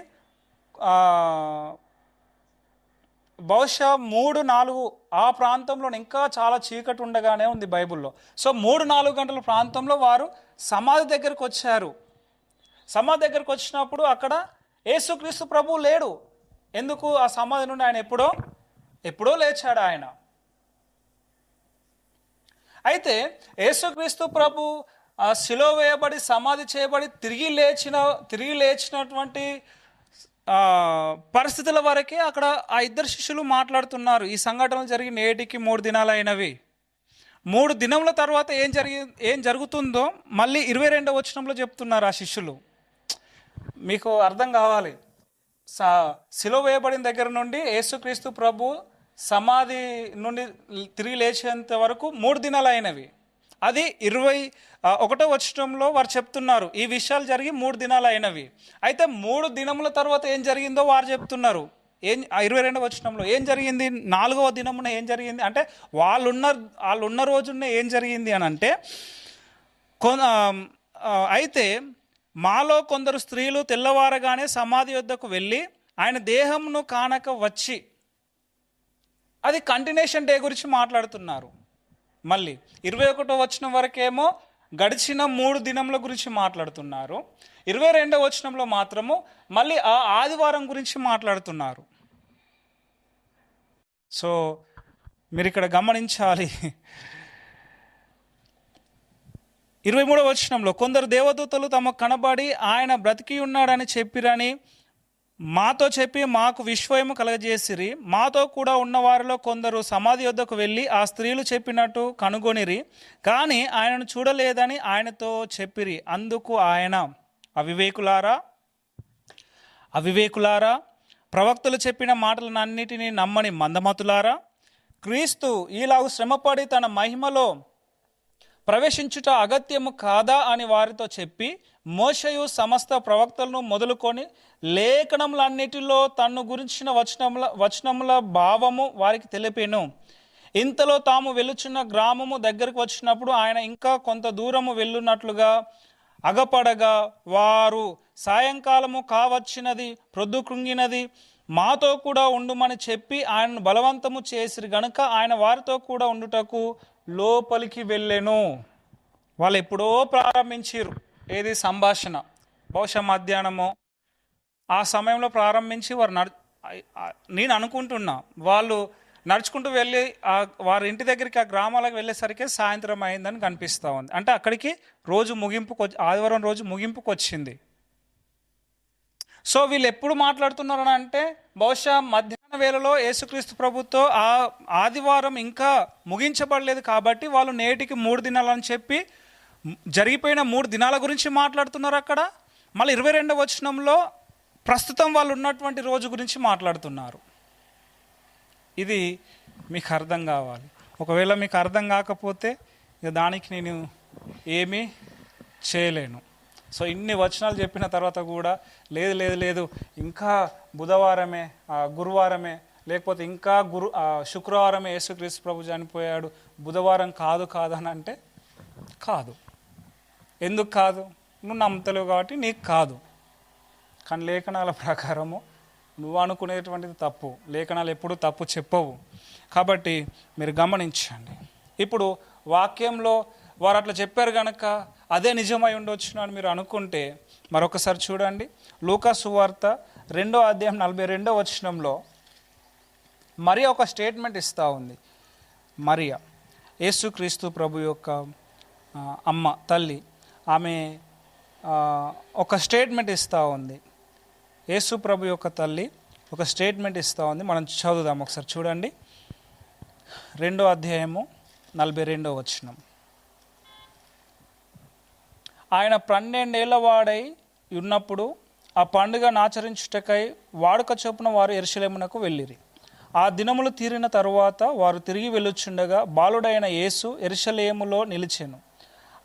బహుశా 3-4 ఆ ప్రాంతంలో ఇంకా చాలా చీకటి ఉండగానే ఉంది బైబిల్లో. సో 3-4 గంటల ప్రాంతంలో వారు సమాధి దగ్గరికి వచ్చారు. సమాధి దగ్గరికి వచ్చినప్పుడు అక్కడ యేసుక్రీస్తు ప్రభువు లేడు. ఎందుకు? ఆ సమాధి నుండి ఆయన ఎప్పుడో లేచాడు ఆయన. అయితే యేసుక్రీస్తు ప్రభు శిలువ వేయబడి సమాధి చేయబడి తిరిగి లేచినటువంటి పరిస్థితుల వరకే అక్కడ ఆ 2 శిష్యులు మాట్లాడుతున్నారు. ఈ సంఘటనలు జరిగి నేటికి 3 దినాలు అయినవి. 3 దినముల తర్వాత ఏం జరుగుతుందో మళ్ళీ 22వ వచనంలో చెప్తున్నారు ఆ శిష్యులు. మీకు అర్థం కావాలి. శిలువ వేయబడిన దగ్గర నుండి యేసుక్రీస్తు ప్రభు సమాధి నుండి తిరిగి లేచేంత వరకు 3 దినాలు అయినవి. అది 21వ వచనంలో వారు చెప్తున్నారు ఈ విషయాలు జరిగి 3 దినాలు అయినవి. అయితే 3 దినముల తర్వాత ఏం జరిగిందో వారు చెప్తున్నారు. 22వ వచనంలో ఏం జరిగింది? 4వ దినమున ఏం జరిగింది అంటే వాళ్ళున్న రోజున ఏం జరిగింది అని అంటే, అయితే మాలో కొందరు స్త్రీలు తెల్లవారగానే సమాధి యొద్దకు వెళ్ళి ఆయన దేహమును కానక వచ్చి. అది కంటిన్యూషన్ డే గురించి మాట్లాడుతున్నారు. మళ్ళీ 21వ వచనం వరకేమో గడిచిన 3 దినముల గురించి మాట్లాడుతున్నారు. 22వ వచనంలో మాత్రము మళ్ళీ ఆ ఆదివారం గురించి మాట్లాడుతున్నారు. సో మీరు ఇక్కడ గమనించాలి. 23వ వచనంలో కొందరు దేవదూతలు తమకు కనబడి ఆయన బ్రతికి ఉన్నాడని చెప్పిరని మాతో చెప్పి మాకు విశ్వయము కలగజేసిరి. మాతో కూడా ఉన్న వారిలో కొందరు సమాధి యొద్దకు వెళ్ళి ఆ స్త్రీలు చెప్పినట్టు కనుగొనిరి, కానీ ఆయనను చూడలేదని ఆయనతో చెప్పిరి. అందుకు ఆయన, అవివేకులారా, ప్రవక్తలు చెప్పిన మాటలన్నిటినీ నమ్మని మందమతులారా, క్రీస్తు ఈలాగు శ్రమపడి తన మహిమలో ప్రవేశించుట అగత్యము కాదా అని వారితో చెప్పి, మోషయు సమస్త ప్రవక్తలను మొదలుకొని లేఖనములన్నిటిలో తన్ను గురించిన వచనముల భావము వారికి తెలిపెను. ఇంతలో తాము వెళ్ళుచున్న గ్రామము దగ్గరకు వచ్చినప్పుడు ఆయన ఇంకా కొంత దూరము వెళ్ళున్నట్లుగా అగపడగా, వారు సాయంకాలము కావచ్చినది, ప్రొద్దు కృంగినది, మాతో కూడా ఉండుమని చెప్పి ఆయనను బలవంతము చేసిరి గనుక ఆయన వారితో కూడా ఉండుటకు లోపలికి వెళ్ళెను. వాళ్ళు ఎప్పుడో ప్రారంభించారు ఏది? సంభాషణ. బహుశా మధ్యాహ్నమో ఆ సమయంలో ప్రారంభించి వారు నేను అనుకుంటున్నా వాళ్ళు నడుచుకుంటూ వెళ్ళి వారి ఇంటి దగ్గరికి, ఆ గ్రామాలకు వెళ్ళేసరికి సాయంత్రం అయిందని కనిపిస్తూ ఉంది. అంటే అక్కడికి ఆదివారం రోజు ముగింపుకు వచ్చింది. సో వీళ్ళు ఎప్పుడు మాట్లాడుతున్నారని అంటే, బహుశా మధ్యాహ్న వేళలో యేసుక్రీస్తు ప్రభుతో ఆ ఆదివారం ఇంకా ముగించబడలేదు కాబట్టి వాళ్ళు నేటికి 3 దినాలని చెప్పి జరిగిపోయిన 3 దినాల గురించి మాట్లాడుతున్నారు అక్కడ. మళ్ళీ 22వ వచనంలో ప్రస్తుతం వాళ్ళు ఉన్నటువంటి రోజు గురించి మాట్లాడుతున్నారు. ఇది మీకు అర్థం కావాలి. ఒకవేళ మీకు అర్థం కాకపోతే ఇక దానికి నేను ఏమీ చేయలేను. సో ఇన్ని వచనాలు చెప్పిన తర్వాత కూడా లేదు లేదు లేదు ఇంకా బుధవారమే గురువారమే లేకపోతే ఇంకా శుక్రవారమే యేసుక్రీస్తు ప్రభు చనిపోయాడు, బుధవారం కాదు అని అంటే కాదు. ఎందుకు కాదు? నువ్వు నమ్మతలేవు కాబట్టి నీకు కాదు. కానీ లేఖనాల ప్రకారము నువ్వు అనుకునేటువంటిది తప్పు. లేఖనాలు ఎప్పుడు తప్పు చెప్పవు. కాబట్టి మీరు గమనించండి. ఇప్పుడు వాక్యంలో వారు అట్లా చెప్పారు కనుక అదే నిజమై ఉండొచ్చు అని మీరు అనుకుంటే మరొకసారి చూడండి. లూకా సువార్త 2వ అధ్యాయం 42వ వచనంలో మరియా ఒక స్టేట్మెంట్ ఇస్తూ ఉంది. మరియా యేసుక్రీస్తు ప్రభు యొక్క అమ్మ, తల్లి, ఆమె ఒక స్టేట్మెంట్ ఇస్తూ ఉంది. యేసు ప్రభు యొక్క తల్లి ఒక స్టేట్మెంట్ ఇస్తూ ఉంది. మనం చదువుదాం ఒకసారి చూడండి. 2వ అధ్యాయము 42వ వచనం. ఆయన 12 ఏళ్ల వాడై ఉన్నప్పుడు ఆ పండుగను ఆచరించుటకై వాడుక చొప్పున వారు యెరూషలేమునకు వెళ్ళిరి. ఆ దినములు తీరిన తరువాత వారు తిరిగి వెళ్ళుచుండగా బాలుడైన యేసు యెరూషలేములో నిలిచెను.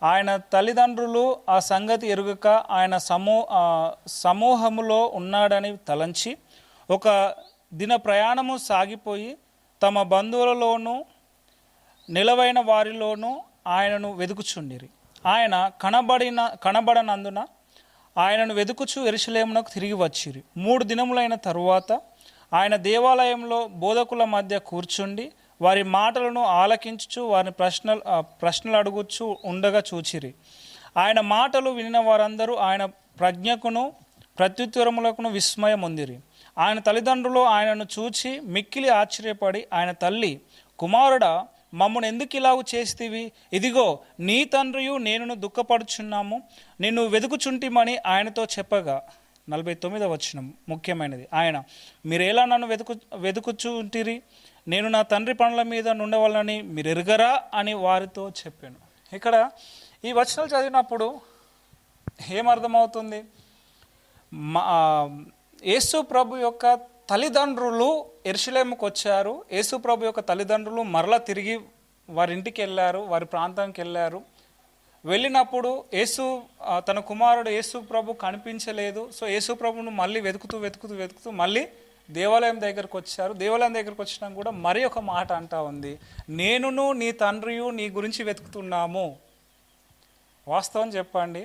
ఆయన తల్లిదండ్రులు ఆ సంగతి ఎరుగక ఆయన సమూహములో ఉన్నాడని తలంచి ఒక దిన ప్రయాణము సాగిపోయి తమ బంధువులలోనూ నిలవైన వారిలోనూ ఆయనను వెదుకుచుండిరి. ఆయన కనబడనందున ఆయనను వెదుకుచు యెరూషలేమునకు తిరిగి వచ్చిరి. 3 దినములైన తరువాత ఆయన దేవాలయంలో బోధకుల మధ్య కూర్చుండి వారి మాటలను ఆలకించుచు వారిని ప్రశ్నలు అడుగుచు ఉండగా చూచిరి. ఆయన మాటలు వినిన వారందరూ ఆయన ప్రజ్ఞకును ప్రత్యుత్తరములకును విస్మయం పొందిరి. ఆయన తల్లిదండ్రులు ఆయనను చూచి మిక్కిలి ఆశ్చర్యపడి ఆయన తల్లి, కుమారుడా, మమ్మను ఎందుకు ఇలాగ చేస్తీవి? ఇదిగో నీ తండ్రియు నేనును దుఃఖపడుచున్నాము, నిన్ను వెతుకుచుంటిమని ఆయనతో చెప్పగా 49వ వచనం ముఖ్యమైనది. ఆయన, మీరేలా నన్ను వెతుకుచుంటిరి? నేను నా తండ్రి పనుల మీద నుండవలనని మీరు ఎరుగరా అని వారితో చెప్పాను. ఇక్కడ ఈ వచనాలు చదివినప్పుడు ఏమర్థమవుతుంది? యేసు ప్రభు యొక్క తల్లిదండ్రులు యెరూషలేముకు వచ్చారు. యేసు ప్రభు యొక్క తల్లిదండ్రులు మరలా తిరిగి వారి ఇంటికి వెళ్ళారు, వారి ప్రాంతానికి వెళ్ళారు. వెళ్ళినప్పుడు తన కుమారుడు యేసు ప్రభు కనిపించలేదు. సో యేసు ప్రభును మళ్ళీ వెతుకుతూ మళ్ళీ దేవాలయం దగ్గరకు వచ్చారు. దేవాలయం దగ్గరకు వచ్చినా కూడా మరి ఒక మాట అంటా ఉంది, నేనును నీ తండ్రియు నీ గురించి వెతుకుతున్నాము. వాస్తవం చెప్పండి,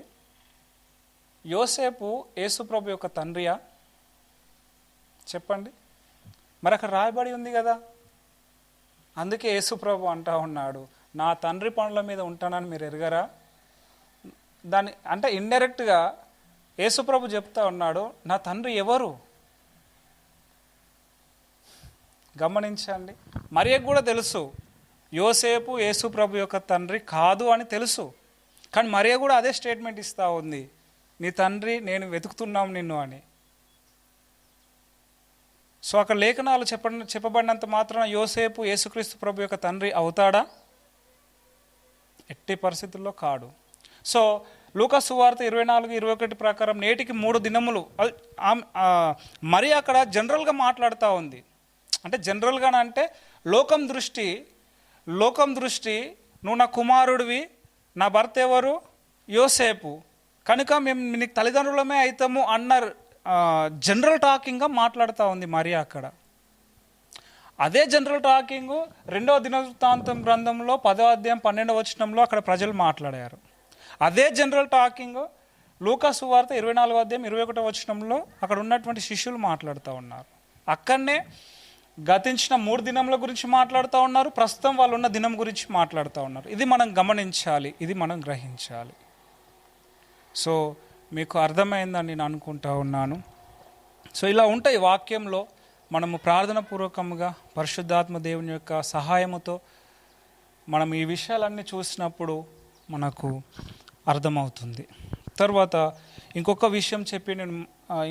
యోసేపు యేసు ప్రభు యొక్క తండ్రియా? చెప్పండి. మరి అక్కడ రాయబడి ఉంది కదా. అందుకే యేసు ప్రభు అంటా ఉన్నాడు, నా తండ్రి పనుల మీద ఉంటానని మీరు ఎరగరా? దాన్ని అంటే ఇండైరెక్ట్గా యేసు ప్రభు చెప్తా ఉన్నాడు, నా తండ్రి ఎవరు? గమనించండి. మరియకు కూడా తెలుసు యోసేపు యేసు ప్రభు యొక్క తండ్రి కాదు అని తెలుసు. కానీ మరియ కూడా అదే స్టేట్మెంట్ ఇస్తూ ఉంది, నీ తండ్రి నేను వెతుకుతున్నాం నిన్ను అని. సో అక్కడ లేఖనాలు చెప్పబడినంత మాత్రాన యోసేపు యేసుక్రీస్తు ప్రభు యొక్క తండ్రి అవుతాడా? ఎట్టి పరిస్థితుల్లో కాడు. సో లూకా సువార్త 24:21 ప్రకారం నేటికి 3 దినములు మరి అక్కడ జనరల్గా మాట్లాడుతూ ఉంది. అంటే జనరల్గా అంటే లోకం దృష్టి నువ్వు నా కుమారుడివి, నా భర్త ఎవరు? యోసేపు, కనుక మేము నీకు తల్లిదండ్రులమే అవుతాము అన్నారు. జనరల్ టాకింగ్గా మాట్లాడుతూ ఉంది మరి అక్కడ. అదే జనరల్ టాకింగ్ 2వ దినవృత్తాంతం గ్రంథంలో 10వ అధ్యాయం 12వ వచనంలో అక్కడ ప్రజలు మాట్లాడారు. అదే జనరల్ టాకింగ్ లూకా సువార్త 24వ అధ్యాయం 21వ వచనంలో అక్కడ ఉన్నటువంటి శిష్యులు మాట్లాడుతూ ఉన్నారు. అక్కడనే గతించిన 3 దినముల గురించి మాట్లాడుతూ ఉన్నారు, ప్రస్తుతం వాళ్ళు ఉన్న దినం గురించి మాట్లాడుతూ ఉన్నారు. ఇది మనం గమనించాలి, ఇది మనం గ్రహించాలి. సో మీకు అర్థమైందని నేను అనుకుంటా ఉన్నాను. సో ఇలా ఉంటాయి వాక్యంలో. మనము ప్రార్థన పూర్వకంగా పరిశుద్ధాత్మ దేవుని యొక్క సహాయముతో మనం ఈ విషయాలన్నీ చూసినప్పుడు మనకు అర్థమవుతుంది. తర్వాత ఇంకొక విషయం చెప్పి నేను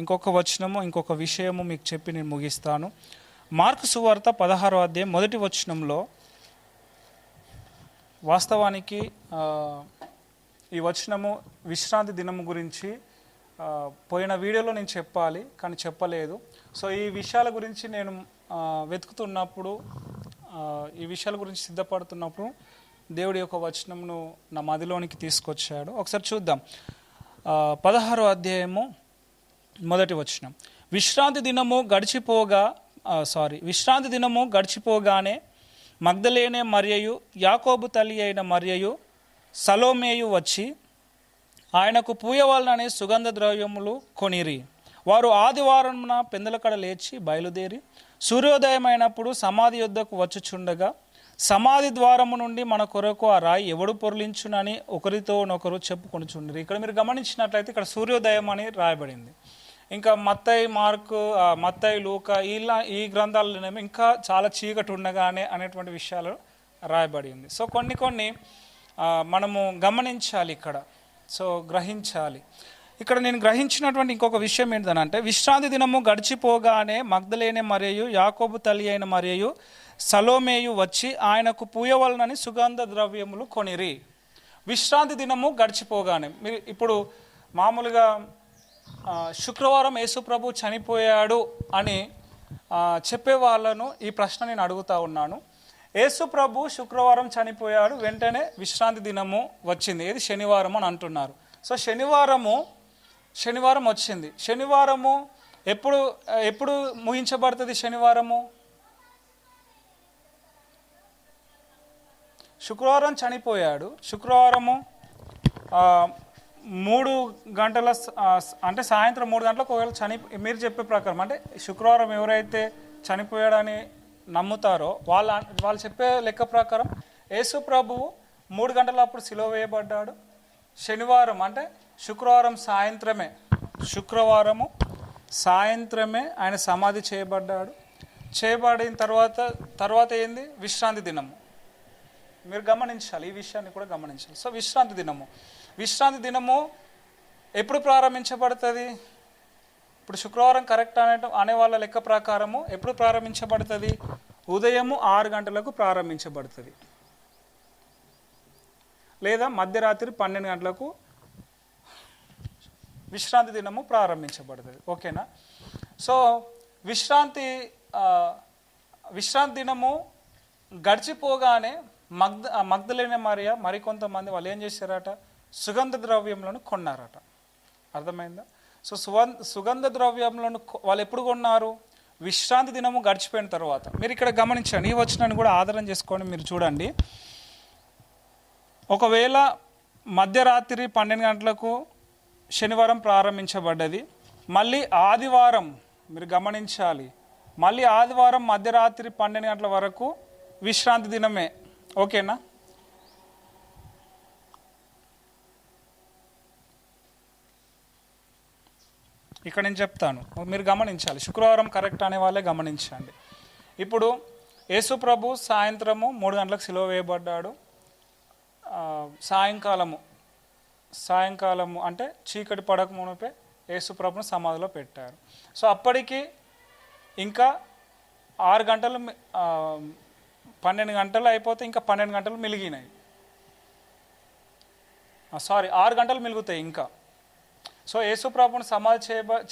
ఇంకొక విషయము మీకు చెప్పి నేను ముగిస్తాను. మార్కు సువార్త 16వ అధ్యాయం 1వ వచనంలో వాస్తవానికి ఈ వచనము విశ్రాంతి దినము గురించి పోయిన వీడియోలో నేను చెప్పాలి కానీ చెప్పలేదు. సో ఈ విషయాల గురించి నేను వెతుకుతున్నప్పుడు ఈ విషయాల గురించి సిద్ధపడుతున్నప్పుడు దేవుడి యొక్క వచనంను నా మదిలోనికి తీసుకొచ్చాడు. ఒకసారి చూద్దాం. 16వ అధ్యాయము 1వ వచనం. విశ్రాంతి దినము గడిచిపోగానే మగ్దలేనే మరియయు యాకోబు తల్లి అయిన మరియయు సలోమేయు వచ్చి ఆయనకు పూయవలనని సుగంధ ద్రవ్యములు కొనిరి. వారు ఆదివారమున పెందలకడ లేచి బయలుదేరి సూర్యోదయమైనప్పుడు సమాధి యొద్దకు వచ్చుచుండగా సమాధి ద్వారము నుండి మన కొరకు ఆ రాయి ఎవడు పొర్లించునని ఒకరితోనొకరు చెప్పుకొనుచుండ్రి. ఇక్కడ మీరు గమనించినట్లయితే ఇక్కడ సూర్యోదయం అని రాయబడింది. ఇంకా మత్తయి లూకా ఈ గ్రంథాలలోనేమో ఇంకా చాలా చీకటి ఉండగానే అనేటువంటి విషయాలు రాయబడి ఉంది. సో కొన్ని మనము గమనించాలి ఇక్కడ, సో గ్రహించాలి. ఇక్కడ నేను గ్రహించినటువంటి ఇంకొక విషయం ఏంటంటే, విశ్రాంతి దినము గడిచిపోగానే మగ్దలేనే మరియయు యాకోబు తల్లి అయిన మరియయు సలోమేయు వచ్చి ఆయనకు పూయవలనని సుగంధ ద్రవ్యములు కొనిరి. విశ్రాంతి దినము గడిచిపోగానే, మీరు ఇప్పుడు మామూలుగా శుక్రవారం యేసుప్రభు చనిపోయాడు అని చెప్పే వాళ్ళను ఈ ప్రశ్న నేను అడుగుతా ఉన్నాను. యేసుప్రభు శుక్రవారం చనిపోయాడు, వెంటనే విశ్రాంతి దినము వచ్చింది, ఏది శనివారం అని అంటున్నారు. సో శనివారం వచ్చింది. శనివారము ఎప్పుడు ముగించబడుతుంది? శనివారము శుక్రవారం చనిపోయాడు. శుక్రవారము 3 గంటల అంటే సాయంత్రం 3 గంటలకు ఒకవేళ మీరు చెప్పే ప్రకారం అంటే శుక్రవారం ఎవరైతే చనిపోయాడని నమ్ముతారో వాళ్ళు చెప్పే లెక్క ప్రకారం యేసు ప్రభువు 3 గంటలప్పుడు సిలువ వేయబడ్డాడు. శనివారం అంటే శుక్రవారము సాయంత్రమే ఆయన సమాధి చేయబడ్డాడు. చేయబడిన తర్వాత ఏంది? విశ్రాంతి దినము. మీరు గమనించాలి, ఈ విషయాన్ని కూడా గమనించాలి. సో విశ్రాంతి దినము ఎప్పుడు ప్రారంభించబడుతుంది? ఇప్పుడు శుక్రవారం కరెక్ట్ అనే వాళ్ళ లెక్క ప్రకారము ఎప్పుడు ప్రారంభించబడుతుంది? ఉదయము 6 గంటలకు ప్రారంభించబడుతుంది, లేదా మధ్యరాత్రి 12 గంటలకు విశ్రాంతి దినము ప్రారంభించబడుతుంది. ఓకేనా? సో విశ్రాంతి దినము గడిచిపోగానే మగ్దలేనే మరియ మరికొంతమంది వాళ్ళు ఏం చేశారట? సుగంధ ద్రవ్యములను కొన్నారట. అర్థమైందా? సో సుగంధ ద్రవ్యములను వాళ్ళు ఎప్పుడు కొన్నారు? విశ్రాంతి దినము గడిచిపోయిన తర్వాత. మీరు ఇక్కడ గమనించండి, ఈ వచనాన్ని కూడా ఆధారం చేసుకొని మీరు చూడండి. ఒకవేళ మధ్యరాత్రి 12 గంటలకు శనివారం ప్రారంభించబడ్డది, మళ్ళీ ఆదివారం మీరు గమనించాలి, మళ్ళీ ఆదివారం మధ్యరాత్రి 12 గంటల వరకు విశ్రాంతి దినమే. ఓకేనా? ఇక్కడ నేను చెప్తాను, మీరు గమనించాలి. శుక్రవారం కరెక్ట్ అనే వాళ్ళే గమనించండి. ఇప్పుడు యేసు ప్రభు సాయంత్రము 3 గంటలకు సిలువ వేయబడ్డాడు. సాయంకాలము అంటే చీకటి పడక మునిపే యేసు ప్రభును సమాధిలో పెట్టారు. సో అప్పటికి ఇంకా 6 గంటలు 12 గంటలు అయిపోతే ఇంకా 12 గంటలు మిలిగినాయి. 6 గంటలు మిలుగుతాయి ఇంకా. సో యేసు ప్రభుని సమాధి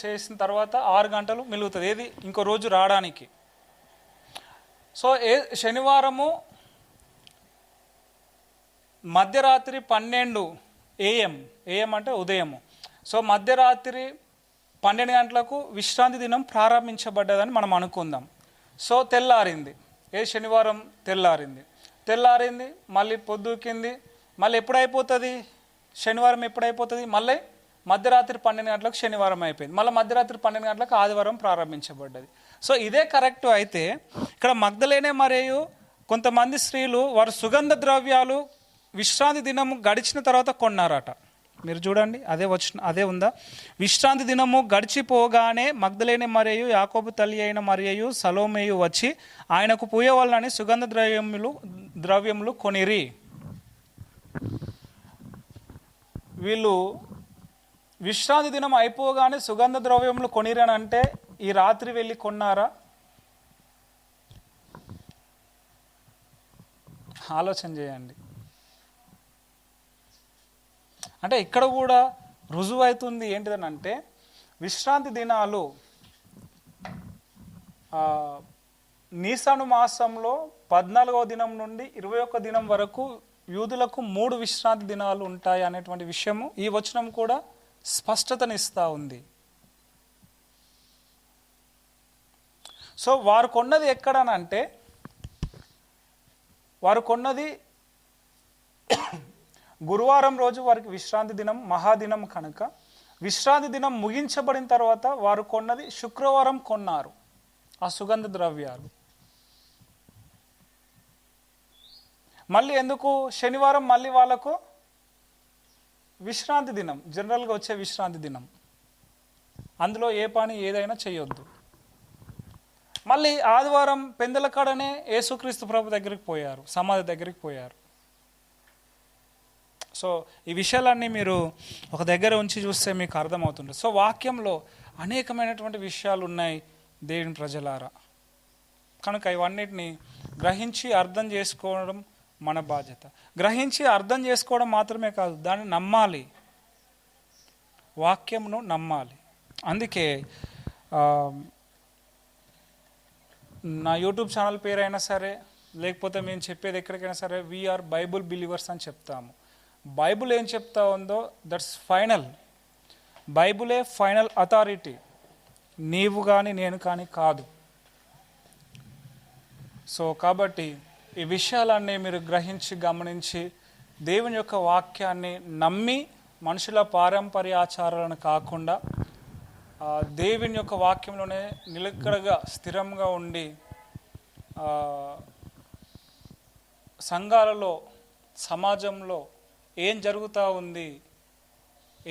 చేసిన తర్వాత 6 గంటలు మిలుగుతుంది, ఏది ఇంకో రోజు రావడానికి. సో శనివారము మధ్యరాత్రి 12 AM అంటే ఉదయము. సో మధ్యరాత్రి 12 గంటలకు విశ్రాంతి దినం ప్రారంభించబడ్డదని మనం అనుకుందాం. సో తెల్లారింది, శనివారం తెల్లారింది, మళ్ళీ పొద్దుకింది. మళ్ళీ ఎప్పుడైపోతుంది? శనివారం ఎప్పుడైపోతుంది? మళ్ళీ మధ్యరాత్రి 12 గంటలకు శనివారం అయిపోయింది, మళ్ళీ మధ్యరాత్రి 12 గంటలకు ఆదివారం ప్రారంభించబడ్డది. సో ఇదే కరెక్ట్ అయితే ఇక్కడ మగ్దలేనే మరియు కొంతమంది స్త్రీలు వారు సుగంధ ద్రవ్యాలు విశ్రాంతి దినము గడిచిన తర్వాత కొన్నారట. మీరు చూడండి, అదే ఉందా? విశ్రాంతి దినము గడిచిపోగానే మగ్దలేనే మరియు యాకోబు తల్లి అయిన మరియయు సలోమేయు వచ్చి ఆయనకు పూయవలనని సుగంధ ద్రవ్యములు కొనిరి. వీళ్ళు విశ్రాంతి దినం అయిపోగానే సుగంధ ద్రవ్యములు కొనిరని అంటే ఈ రాత్రి వెళ్ళి కొన్నారా? ఆలోచన చేయండి. అంటే ఇక్కడ కూడా రుజువు అవుతుంది ఏంటిదని అంటే, విశ్రాంతి దినాలు నీసాను మాసంలో 14వ దినం నుండి 21వ దినం వరకు యూదులకు 3 విశ్రాంతి దినాలు ఉంటాయి అనేటువంటి విషయము ఈ వచనం కూడా స్పష్టతనిస్తూ ఉంది. సో వారు కొన్నది ఎక్కడనంటే వారు కొన్నది గురువారం రోజు వారికి విశ్రాంతి దినం, మహాదినం కనుక విశ్రాంతి దినం ముగించబడిన తర్వాత వారు కొన్నది శుక్రవారం కొన్నారు ఆ సుగంధ ద్రవ్యాలు. మళ్ళీ ఎందుకు శనివారం మళ్ళీ వాళ్ళకు విశ్రాంతి దినం, జనరల్గా వచ్చే విశ్రాంతి దినం, అందులో ఏ పని ఏదైనా చేయొద్దు. మళ్ళీ ఆదివారం పెందల కాడనే యేసుక్రీస్తు ప్రభు దగ్గరికి పోయారు, సమాధి దగ్గరికి పోయారు. సో ఈ విషయాలన్నీ మీరు ఒక దగ్గర ఉంచి చూస్తే మీకు అర్థమవుతుంది. సో వాక్యంలో అనేకమైనటువంటి విషయాలు ఉన్నాయి దేవుని ప్రజలారా. కనుక ఇవన్నిటిని గ్రహించి అర్థం చేసుకోవడం మన బాధ్యత. గ్రహించి అర్థం చేసుకోవడం మాత్రమే కాదు, దాన్ని నమ్మాలి, వాక్యంను నమ్మాలి. అందుకే నా యూట్యూబ్ ఛానల్ పేరు అయినా సరే, లేకపోతే మేము చెప్పేది ఎక్కడికైనా సరే, వీఆర్ బైబుల్ బిలీవర్స్ అని చెప్తాము. బైబుల్ ఏం చెప్తా ఉందో దట్స్ ఫైనల్. బైబులే ఫైనల్ అథారిటీ, నీవు కానీ నేను కానీ కాదు. సో కాబట్టి ఈ విషయాలన్నీ మీరు గ్రహించి గమనించి దేవుని యొక్క వాక్యాన్ని నమ్మి మనుషుల పారంపర్య ఆచారాలను కాకుండా దేవుని యొక్క వాక్యంలోనే నిలకడగా స్థిరంగా ఉండి సంఘాలలో సమాజంలో ఏం జరుగుతూ ఉంది,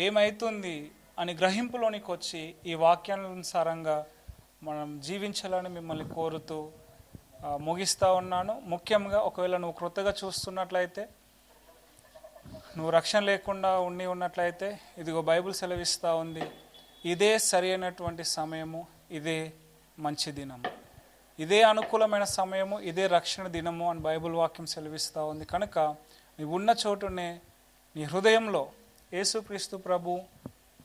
ఏమవుతుంది అని గ్రహింపులోనికి వచ్చి ఈ వాక్యానుసారంగా మనం జీవించాలని మిమ్మల్ని కోరుతూ ముగిస్తూ ఉన్నాను. ముఖ్యంగా ఒకవేళ నువ్వు క్రొత్తగా చూస్తున్నట్లయితే, నువ్వు రక్షణ లేకుండా ఉన్నట్లయితే, ఇదిగో బైబిల్ సెలవిస్తూ ఉంది, ఇదే సరి అయినటువంటి సమయము, ఇదే మంచి దినము, ఇదే అనుకూలమైన సమయము, ఇదే రక్షణ దినము అని బైబిల్ వాక్యం సెలవిస్తూ ఉంది. కనుక నీవు ఉన్న చోటునే నీ హృదయంలో యేసుక్రీస్తు ప్రభు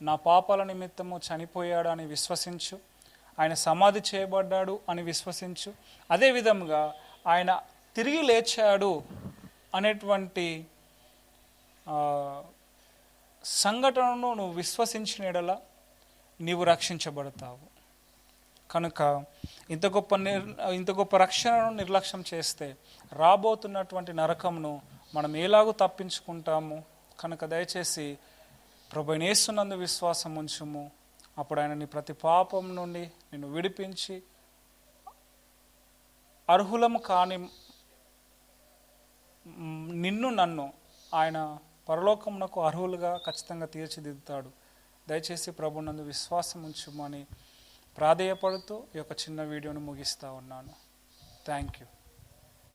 నా పాపాల నిమిత్తము చనిపోయాడు అని విశ్వసించు, ఆయన సమాధి చేయబడ్డాడు అని విశ్వసించు, అదేవిధంగా ఆయన తిరిగి లేచాడు అనేటువంటి సంఘటనను నువ్వు విశ్వసించిన యెడల నీవు రక్షించబడతావు. కనుక ఇంత గొప్ప రక్షణను నిర్లక్ష్యం చేస్తే రాబోతున్నటువంటి నరకంను మనం ఎలాగూ తప్పించుకుంటాము. కనుక దయచేసి ప్రభువైన యేసునందు విశ్వాసం ఉంచుము. అప్పుడు ఆయన నీ ప్రతి పాపం నుండి నిన్ను విడిపించి అర్హులము కాని నన్ను ఆయన పరలోకమునకు అర్హులుగా ఖచ్చితంగా తీర్చిదిద్దుతాడు. దయచేసి ప్రభునందు విశ్వాసం ఉంచుమని ప్రాధేయపడుతూ ఈ యొక్క చిన్న వీడియోను ముగిస్తూ ఉన్నాను. Thank you.